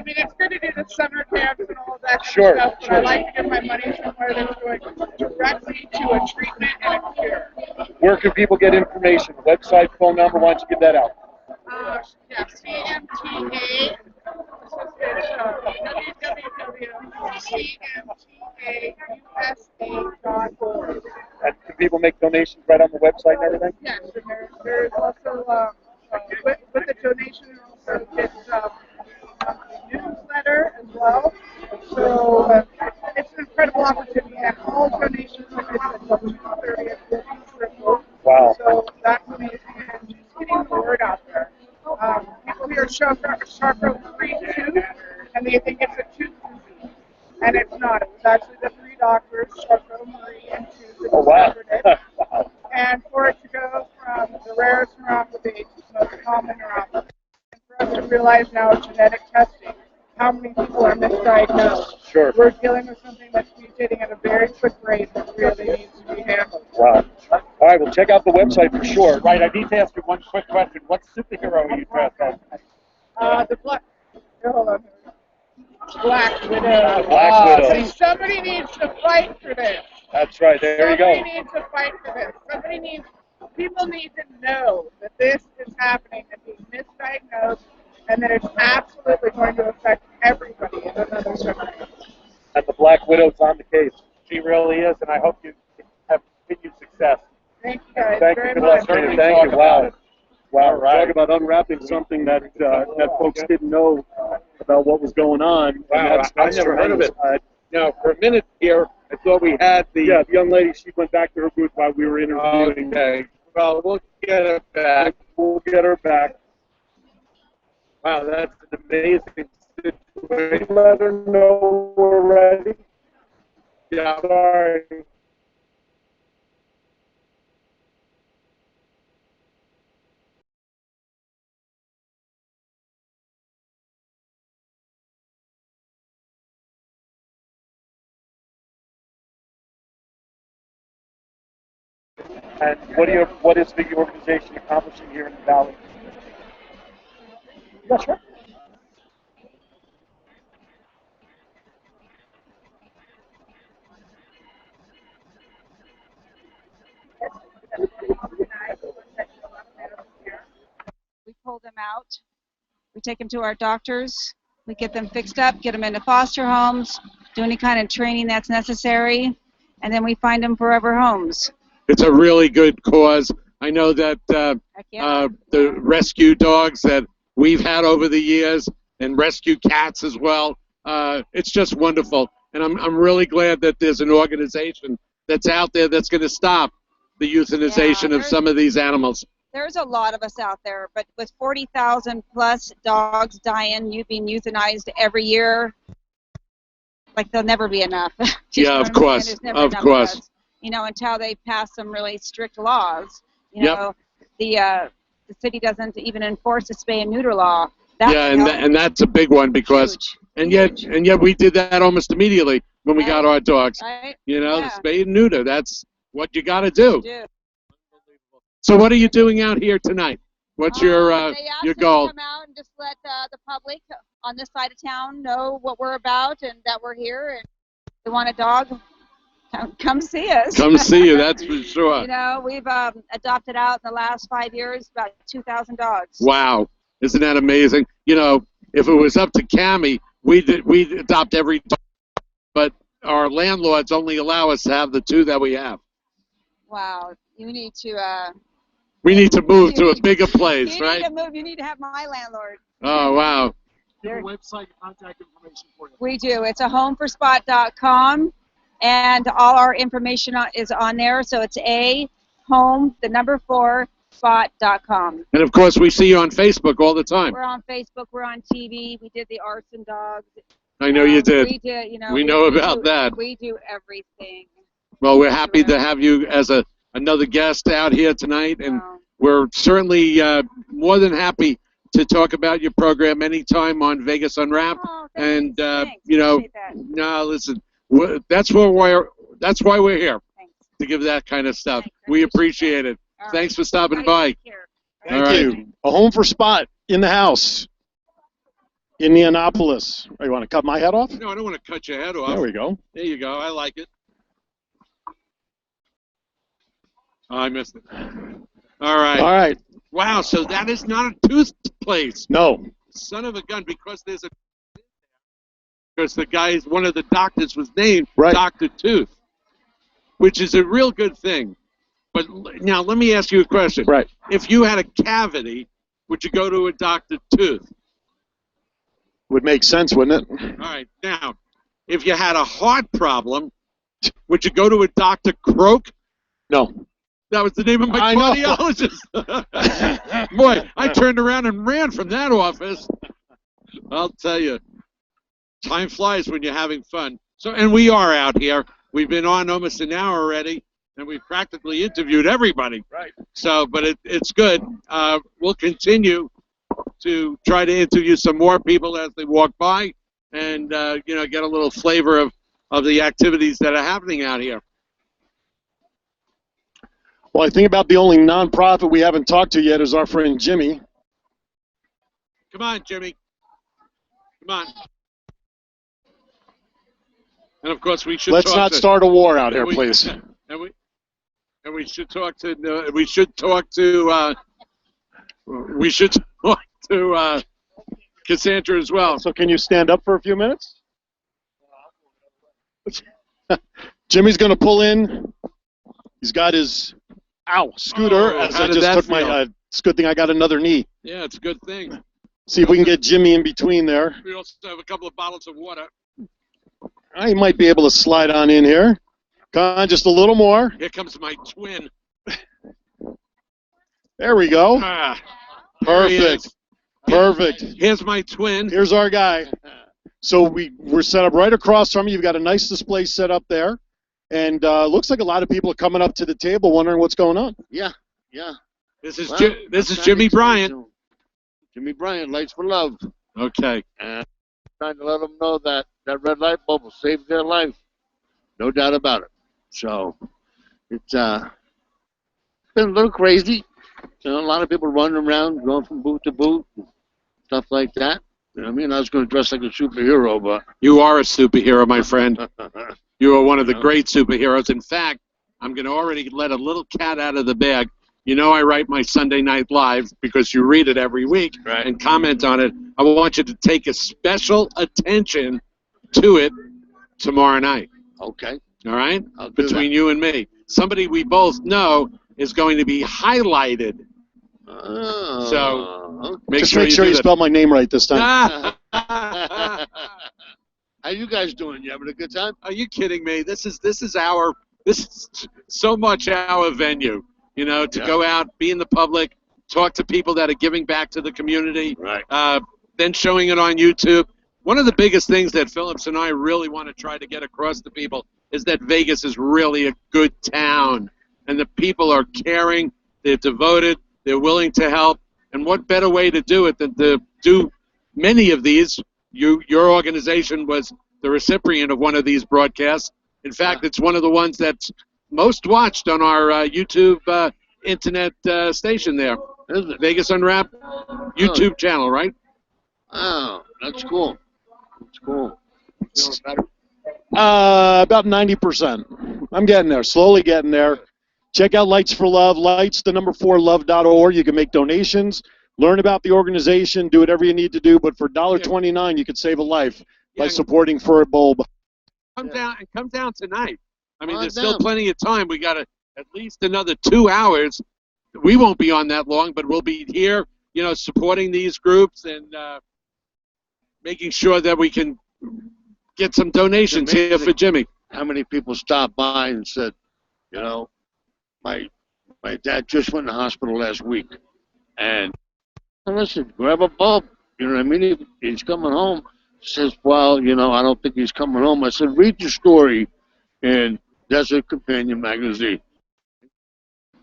mean, it's good to do the summer camps and all of that kind of stuff, but I like to get my money somewhere that's going directly to a treatment and a cure. Where can people get information? Website, phone number? Why don't you give that out? Yeah, CMTA. It's www.cmtausa.org. And can people make donations right on the website and everything? Yes, and there's also with the donation, it also gets a newsletter as well. So it's an incredible opportunity, and all donations, like I said, from 2:30 will be triple. Wow. So that's amazing, and just getting the word out there. People here sharp rope 3 tooth, and they think it's a tooth disease, and it's not. It's actually the 3 doctors, Sharp Marie, and Tooth, that Oh, wow. discovered it. Wow. And for it to go from the rarest neuropathy to the most common neuropathy, and for us to realize now with genetic testing how many people are misdiagnosed. Sure. We're dealing with something that's mutating at a very quick rate that really needs to be handled. Wow. All right, well, check out the website for sure. Right, I need to ask you one quick question. What superhero are you dressed as? The black. Hold on. Black Widow. Black Widow. See, somebody needs to fight for this. That's right. There you go. Somebody needs to fight for this. People need to know that this is happening, that he's misdiagnosed, and that it's absolutely going to affect everybody in another generation. And the Black Widow's on the case. She really is, and I hope you have continued success. Thank you guys Thank you. very Good much. luck to you. Thank you. Wow. Wow. All right. Talk about unwrapping something that that folks didn't know about what was going on. Wow, And I never heard of it. Now, for a minute here, I thought we had the... Yeah, the young lady, she went back to her booth while we were interviewing. Okay. Well, we'll get her back. We'll get her back. Wow, that's an amazing situation. Let her know we're ready. Yeah. Sorry. And what is the organization accomplishing here in the Valley? Yeah, sure. We pull them out. We take them to our doctors. We get them fixed up, get them into foster homes, do any kind of training that's necessary, and then we find them forever homes. It's a really good cause. I know that the rescue dogs that we've had over the years and rescue cats as well, it's just wonderful. And I'm really glad that there's an organization that's out there that's going to stop the euthanization of some of these animals. There's a lot of us out there, but with 40,000 plus dogs dying, being euthanized every year, like there'll never be enough. Yeah, of course, of course. You know, until they pass some really strict laws. You know, the city doesn't even enforce the spay and neuter law. And that's a big one because, and yet we did that almost immediately when we got our dogs. Right? You know, the spay and neuter. That's what you got to do. So what are you doing out here tonight? What's your goal? They asked us to come out and just let the public on this side of town know what we're about and that we're here. And if they want a dog, come see us. Come see you, that's for sure. You know, we've adopted out in the last 5 years about 2,000 dogs. Wow, isn't that amazing? You know, if it was up to Cammie, we'd adopt every dog, but our landlords only allow us to have the 2 that we have. Wow, you need to. We need to move to a bigger place, right? You need to move. You need to have my landlord. Oh, wow. Give a website and contact information for you. We do. It's a homeforspot.com, and all our information is on there. So it's home4spot.com. And, of course, we see you on Facebook all the time. We're on Facebook. We're on TV. We did the arson dogs. I know you did. We did. You know. We know about that. We do everything. Well, we're happy to have you as another guest out here tonight, and we're certainly more than happy to talk about your program anytime on Vegas Unwrapped. And you know, no, listen, that's why we're here, to give that kind of stuff. We appreciate it. Thanks for stopping by. Thank you. A home for Spot in the house in Neonopolis. Oh, you want to cut my head off? No, I don't want to cut your head off. There we go. There you go. I like it. Oh, I missed it. All right. All right. Wow, so that is not a tooth place. No. Son of a gun, because the guy's, one of the doctors was named Right. Dr. Tooth, which is a real good thing. But now let me ask you a question. Right. If you had a cavity, would you go to a Dr. Tooth? Would make sense, wouldn't it? All right. Now, if you had a heart problem, would you go to a Dr. Croak? No. That was the name of my I know. cardiologist. Boy, I turned around and ran from that office. I'll tell you, time flies when you're having fun. So, and we are out here. We've been on almost an hour already, and we've practically interviewed everybody. Right. So, but it's good. We'll continue to try to interview some more people as they walk by, and get a little flavor of the activities that are happening out here. Well, I think about the only nonprofit we haven't talked to yet is our friend Jimmy. Come on, Jimmy. Come on. And of course, we should. Let's not start a war out here, please. And we should talk to. We should talk to Cassandra as well. So, can you stand up for a few minutes? Jimmy's going to pull in. He's got his scooter. As I just took my. It's a good thing I got another knee. Yeah, it's a good thing. See if we can get Jimmy in between there. We also have a couple of bottles of water. I might be able to slide on in here. Come on, just a little more. Here comes my twin. There we go. Perfect. Perfect. Here's my twin. Here's our guy. So we're set up right across from you. You've got a nice display set up there. And looks like a lot of people are coming up to the table wondering what's going on. Yeah. This is Jimmy Bryant. Jimmy Bryant, Lights for Love. Okay. And trying to let them know that red light bulb will save their life. No doubt about it. So it's been a little crazy. A lot of people running around, going from booth to booth, and stuff like that. You know what I mean? I was going to dress like a superhero, but... You are a superhero, my friend. You are one of the great superheroes. In fact, I'm going to already let a little cat out of the bag. You know I write my Sunday Night Live because you read it every week and comment on it. I want you to take a special attention to it tomorrow night. Okay. All right? Between you and me. Somebody we both know is going to be highlighted. So make sure you spell my name right this time. How you guys doing? You having a good time? Are you kidding me? This is so much our venue. To go out, be in the public, talk to people that are giving back to the community. Right. Then showing it on YouTube. One of the biggest things that Phillips and I really want to try to get across to people is that Vegas is really a good town, and the people are caring, they're devoted, they're willing to help, and what better way to do it than to do many of these? Your organization was the recipient of one of these broadcasts. In fact, it's one of the ones that's most watched on our YouTube internet station there. Is it? Vegas Unwrapped YouTube channel, right? Oh, that's cool. That's cool. Feeling better? About 90%. I'm getting there, slowly getting there. Check out Lights for Love, lights4love.org. You can make donations, learn about the organization, do whatever you need to do. But for $1.29, you could save a life by supporting For a Bulb. Come down tonight. I mean, there's still plenty of time. We got at least another 2 hours. We won't be on that long, but we'll be here, supporting these groups and making sure that we can get some donations here for Jimmy. How many people stopped by and said, my dad just went in the hospital last week, and listen, grab a bulb. You know what I mean? He's coming home. Says, well, I don't think he's coming home. I said, read the story in Desert Companion magazine.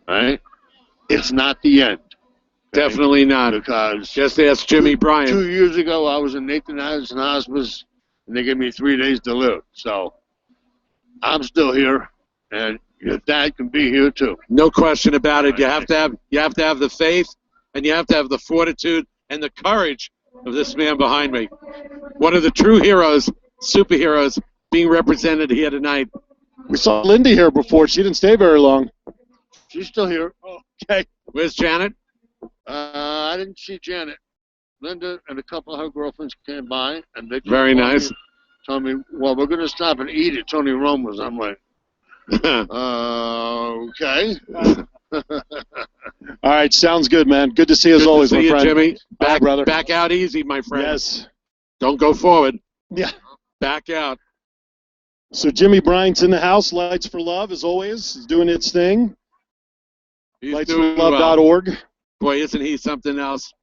All right? It's not the end. Okay? Definitely not. Because just ask Jimmy Bryant. 2 years ago, I was in Nathan Addison Hospice, and they gave me 3 days to live. So I'm still here, and your dad can be here too. No question about it. You have to have the faith, and you have to have the fortitude and the courage of this man behind me. One of the true heroes, superheroes, being represented here tonight. We saw Linda here before. She didn't stay very long. She's still here. Oh, okay. Where's Janet? I didn't see Janet. Linda and a couple of her girlfriends came by, and they just Very nice. told me, well, we're going to stop and eat at Tony Roma's. I'm like, okay. All right, sounds good, man. Good to see you as Good always, to see my you, friend. Jimmy. Bye, brother. Back out easy, my friend. Yes. Don't go forward. Yeah. Back out. So Jimmy Bryant's in the house. Lights for Love, as always, is doing its thing. He's doing well. Lightsforlove.org. Boy, isn't he something else?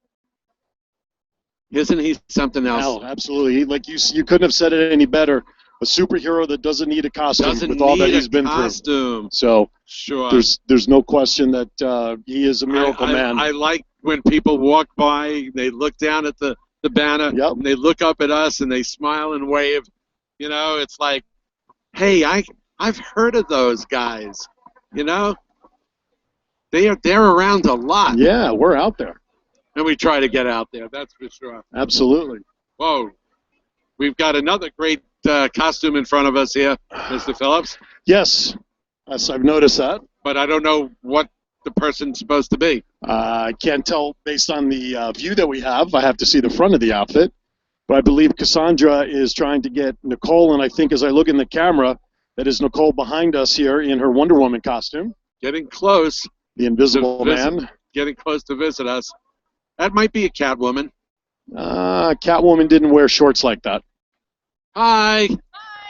Isn't he something else? Oh, absolutely. Like you couldn't have said it any better. A superhero that doesn't need a costume with all that he's been through. So sure. There's no question that he is a miracle man. I like when people walk by, they look down at the banner, and they look up at us and they smile and wave. You know, it's like, hey, I've heard of those guys. You know, they're around a lot. Yeah, we're out there. And we try to get out there, that's for sure. Absolutely. Whoa. We've got another great costume in front of us here, Mr. Phillips. Yes, I've noticed that. But I don't know what the person's supposed to be. I can't tell based on the view that we have. I have to see the front of the outfit. But I believe Cassandra is trying to get Nicole, and I think as I look in the camera, that is Nicole behind us here in her Wonder Woman costume. Getting close. The Invisible Man. Getting close to visit us. That might be a Catwoman. Catwoman didn't wear shorts like that. Hi.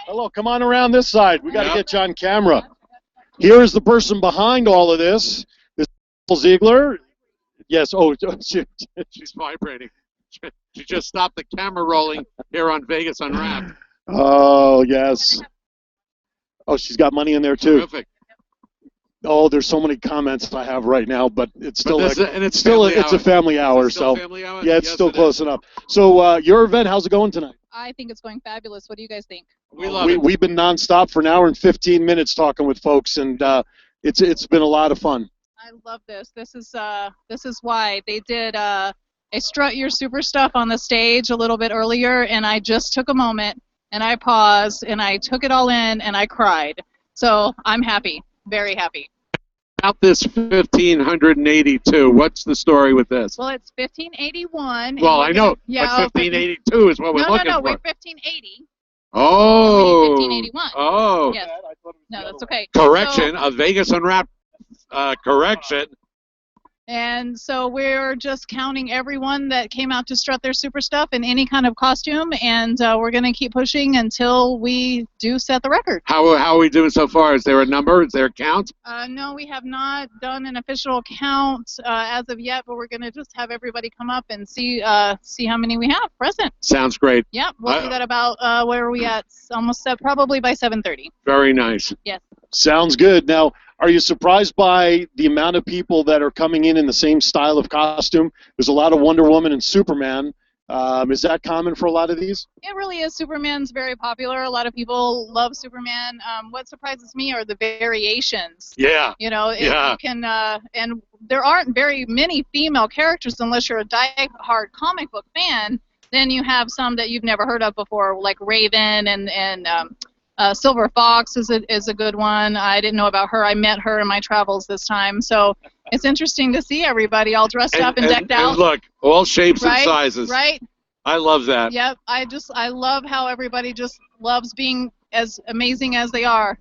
Hello, come on around this side. We got to get you on camera. Here's the person behind all of this. This is Ziegler. Yes. Oh, she's vibrating. She just stopped the camera rolling here on Vegas Unwrapped. Oh, yes. Oh, she's got money in there, too. Terrific. Oh, there's so many comments I have right now, but it's still it's a family hour. So family hour? Yeah, it's yes, still close enough. So your event, how's it going tonight? I think it's going fabulous. What do you guys think? We love it. We've been nonstop for an hour and 15 minutes talking with folks, and it's been a lot of fun. I love this. This is why they did a Strut Your Super Stuff on the stage a little bit earlier, and I just took a moment and I paused and I took it all in and I cried. So I'm happy, very happy. About this 1582, what's the story with this? Well, it's 1581. Well, I know, yeah, but 1582 is what we're looking for. No, we're 1580. Oh. 1581. Oh. Yes. No, that's okay. Correction, a Vegas Unwrapped correction. And so we're just counting everyone that came out to strut their super stuff in any kind of costume, and we're going to keep pushing until we do set the record. How are we doing so far? Is there a number? Is there a count? No, we have not done an official count as of yet, but we're going to just have everybody come up and see how many we have present. Sounds great. Yep, we'll do that about, where are we at? Almost probably by 7:30. Very nice. Yes. Sounds good. Now, are you surprised by the amount of people that are coming in the same style of costume? There's a lot of Wonder Woman and Superman. Is that common for a lot of these? It really is. Superman's very popular. A lot of people love Superman. What surprises me are the variations. Yeah. You know, yeah. You can, and there aren't very many female characters unless you're a die-hard comic book fan. Then you have some that you've never heard of before, like Raven and Silver Fox is a good one. I didn't know about her. I met her in my travels this time. So it's interesting to see everybody all dressed up and decked out. And look, all shapes right? and sizes. Right. I love that. Yep. I love how everybody just loves being as amazing as they are.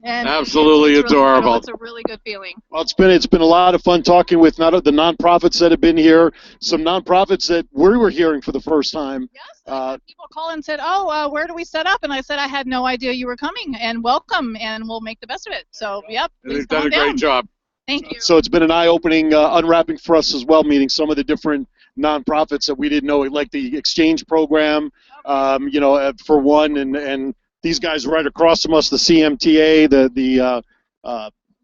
And absolutely it's really adorable. It's a really good feeling. Well, it's been a lot of fun talking with not the nonprofits that have been here, some nonprofits that we were hearing for the first time. Yes, people call and said, "Oh, where do we set up?" And I said, "I had no idea you were coming, and welcome, and we'll make the best of it." So, yep, they've done a great job. Thank you. So it's been an eye-opening unwrapping for us as well, meeting some of the different nonprofits that we didn't know, like the exchange program, you know, for one, and these guys right across from us, the CMTA,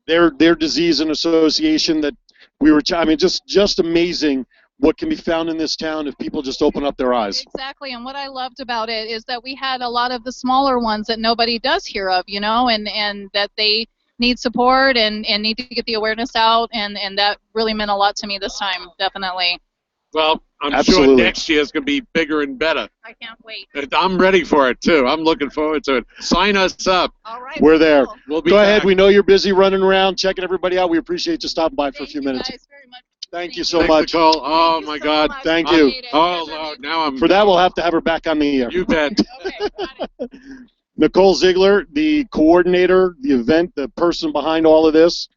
their disease and association that we were. I mean, just amazing what can be found in this town if people just open up their eyes. Exactly, and what I loved about it is that we had a lot of the smaller ones that nobody does hear of, you know, and that they need support and need to get the awareness out, and that really meant a lot to me this time, definitely. Well, I'm Absolutely. sure next year is going to be bigger and better. I can't wait. I'm ready for it, too. I'm looking forward to it. Sign us up. All right. We're there. We'll be Go back. ahead. We know you're busy running around, checking everybody out. We appreciate you stopping by for a few minutes. Thank you guys very much. Thank you so Thanks, much. Nicole. Oh, my God. Thank you. Oh, Lord, now I'm... For that, we'll have to have her back on the air. You bet. Nicole Ziegler, the coordinator, the event, the person behind all of this,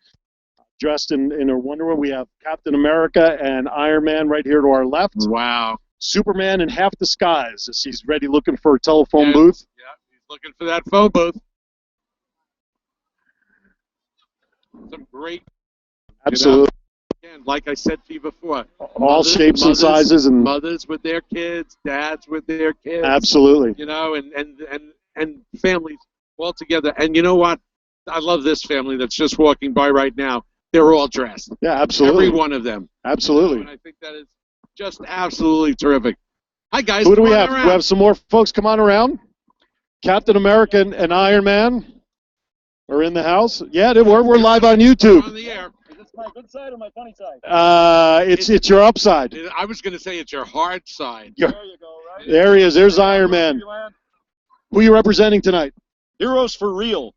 dressed in her Wonder Woman. We have Captain America and Iron Man right here to our left. Wow. Superman in half disguise as he's ready looking for a telephone booth. Yeah, he's looking for that phone booth. Some great... Absolutely. Again, like I said to you before, All shapes and sizes, and mothers with their kids, dads with their kids. Absolutely. You know, and families all together. And you know what? I love this family that's just walking by right now. They're all dressed. Yeah, absolutely. Every one of them. Absolutely. And I think that is just absolutely terrific. Hi, guys. Who do we come on have? around. We have some more folks. Come on around. Captain America and Iron Man are in the house. Yeah, we're live on YouTube. On the air. Is this my good side or my funny side? It's your upside. I was going to say it's your hard side. There you go, right? There he is. There's Iron Man. Who are you representing tonight? Heroes for Real.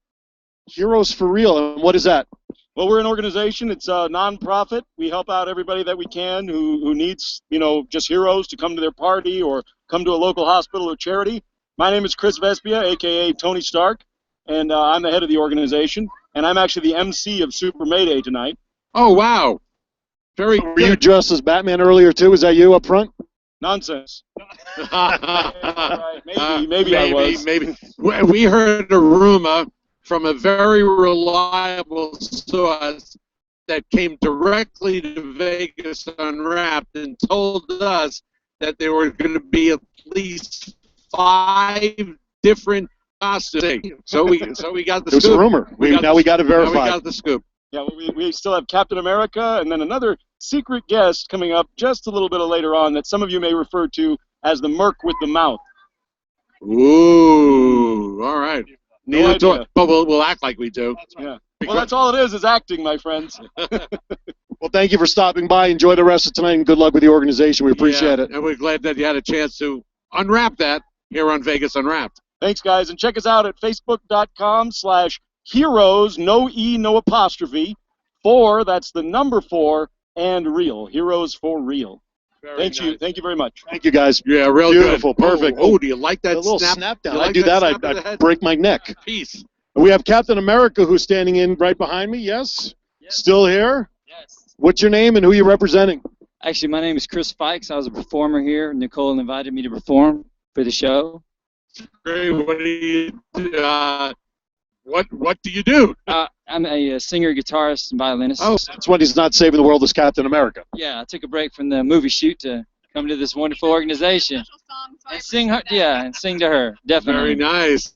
Heroes for Real. And what is that? Well, we're an organization. It's a non-profit. We help out everybody that we can who needs, just heroes to come to their party or come to a local hospital or charity. My name is Chris Vespia, a.k.a. Tony Stark, and I'm the head of the organization. And I'm actually the MC of Super Mayday tonight. Oh, wow. Very Were you dressed as Batman earlier, too? Is that you up front? Nonsense. Maybe I was. Maybe. We heard a rumor from a very reliable source that came directly to Vegas Unwrapped and told us that there were going to be at least 5 different costumes. So we got the scoop. It was a rumor. Now we got it verified. Now we got the scoop. Yeah, we still have Captain America and then another secret guest coming up just a little bit later on that some of you may refer to as the Merc with the Mouth. Ooh, all right. No idea. But we'll act like we do. Yeah. Well, that's all it is acting, my friends. Well, thank you for stopping by. Enjoy the rest of tonight, and good luck with the organization. We appreciate it. And we're glad that you had a chance to unwrap that here on Vegas Unwrapped. Thanks, guys. And check us out at facebook.com/heroes, no E, no apostrophe, 4, that's the number 4, and real. Heroes for Real. Thank you very much. Thank you, guys. Yeah, real beautiful, good. perfect. Oh, do you like that a little snap down? You I like do that. snap of the I head? break my neck. Peace. We have Captain America who's standing in right behind me. Yes. Still here. Yes. What's your name and who are you representing? Actually, my name is Chris Fikes. I was a performer here. Nicole invited me to perform for the show. Great. What do you do? What do you do? I'm a singer, guitarist, and violinist. Oh, that's when he's not saving the world as Captain America. Yeah, I took a break from the movie shoot to come to this wonderful organization and sing her. Yeah, and sing to her. Definitely. Very nice.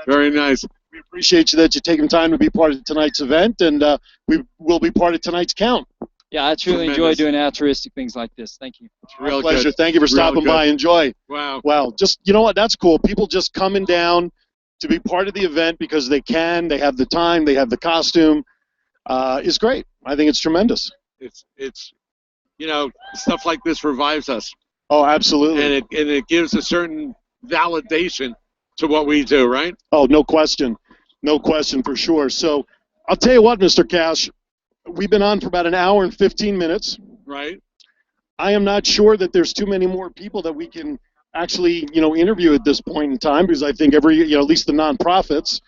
Very nice. We appreciate you that you're taking time to be part of tonight's event, and we will be part of tonight's count. Yeah, I truly enjoy doing altruistic things like this. Thank you. It's a real pleasure. Thank you for stopping by. Enjoy. Wow. Wow. Just, you know what? That's cool. People just coming down to be part of the event because they can, they have the time, they have the costume, is great. I think it's tremendous. It's stuff like this revives us. Oh, absolutely. And it gives a certain validation to what we do, right? Oh, no question. No question for sure. So I'll tell you what, Mr. Cash, we've been on for about an hour and 15 minutes. Right. I am not sure that there's too many more people that we can actually, interview at this point in time because I think at least the nonprofits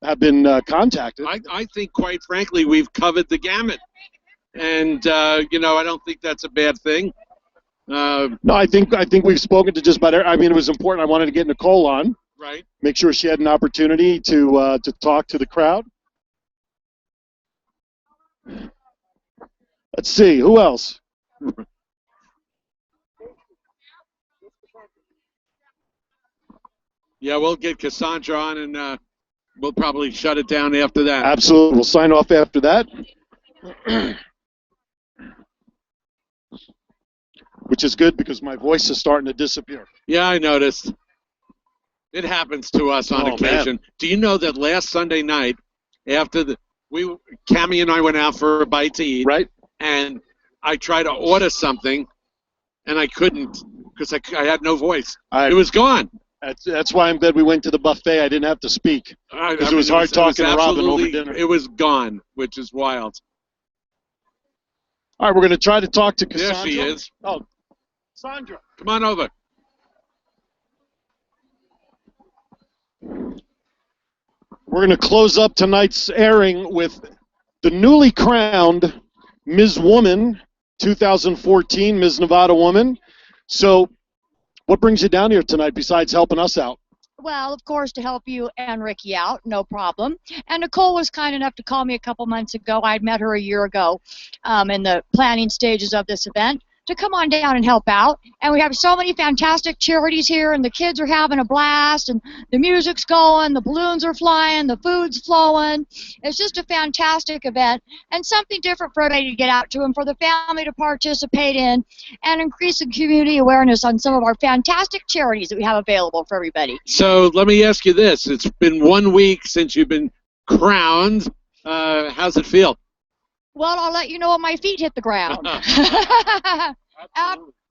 have been contacted. I think, quite frankly, we've covered the gamut. And, I don't think that's a bad thing. No, I think we've spoken to just about it was important. I wanted to get Nicole on. Right. Make sure she had an opportunity to talk to the crowd. Let's see. Who else? Yeah, we'll get Cassandra on, and we'll probably shut it down after that. Absolutely. We'll sign off after that. Which is good because my voice is starting to disappear. Yeah, I noticed. It happens to us on occasion. Man. Do you know that last Sunday night, after Cammie and I went out for a bite to eat, right? And I tried to order something, and I couldn't because I had no voice. It was gone. That's why I'm glad we went to the buffet. I didn't have to speak because it was hard talking to Robin over dinner. It was gone, which is wild. All right, we're going to try to talk to Cassandra. There she is. Oh, Sandra. Come on over. We're going to close up tonight's airing with the newly crowned Ms. Woman 2014, Ms. Nevada Woman. So what brings you down here tonight besides helping us out? Well, of course, to help you and Ricky out, no problem. And Nicole was kind enough to call me a couple months ago. I'd met her a year ago in the planning stages of this event to come on down and help out. And we have so many fantastic charities here, and the kids are having a blast, and the music's going, the balloons are flying, the food's flowing. It's just a fantastic event and something different for everybody to get out to and for the family to participate in and increase the community awareness on some of our fantastic charities that we have available for everybody. So let me ask you this. It's been 1 week since you've been crowned. How's it feel? Well, I'll let you know when my feet hit the ground.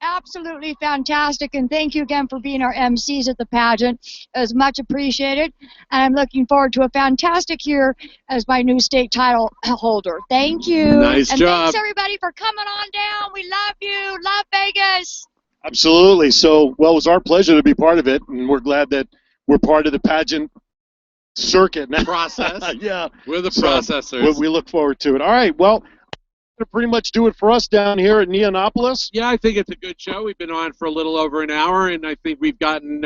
Absolutely fantastic, and thank you again for being our MCs at the pageant. It was much appreciated, and I'm looking forward to a fantastic year as my new state title holder. Thank you. Nice and job. Thanks, everybody, for coming on down. We love you. Love Vegas. Absolutely. So, well, it was our pleasure to be part of it, and we're glad that we're part of the pageant circuit now. Process. Yeah. We're the processors. We look forward to it. All right. Well, to pretty much do it for us down here at Neonopolis. Yeah, I think it's a good show. We've been on for a little over an hour, and I think we've gotten,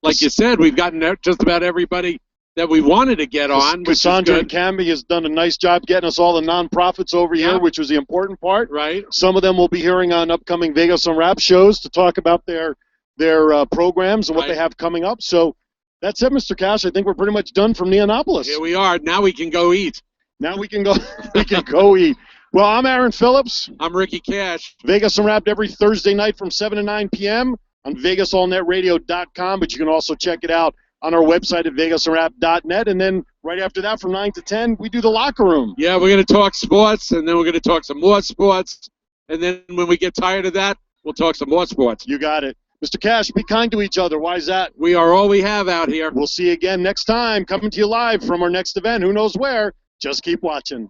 like you said, we've gotten just about everybody that we wanted to get on. Cassandra and Camby has done a nice job getting us all the nonprofits over here, which was the important part. Right. Some of them will be hearing on upcoming Vegas Unwrapped shows to talk about their programs and what they have coming up. So that's it, Mr. Cash. I think we're pretty much done from Neonopolis. Here we are. Now we can go eat. Now we can go. We can go eat. Well, I'm Aaron Phillips. I'm Ricky Cash. Vegas Unwrapped every Thursday night from 7 to 9 p.m. on VegasAllNetRadio.com, but you can also check it out on our website at VegasUnwrapped.net. And then right after that, from 9 to 10, we do the locker room. Yeah, we're going to talk sports, and then we're going to talk some more sports. And then when we get tired of that, we'll talk some more sports. You got it. Mr. Cash, be kind to each other. Why is that? We are all we have out here. We'll see you again next time, coming to you live from our next event. Who knows where? Just keep watching.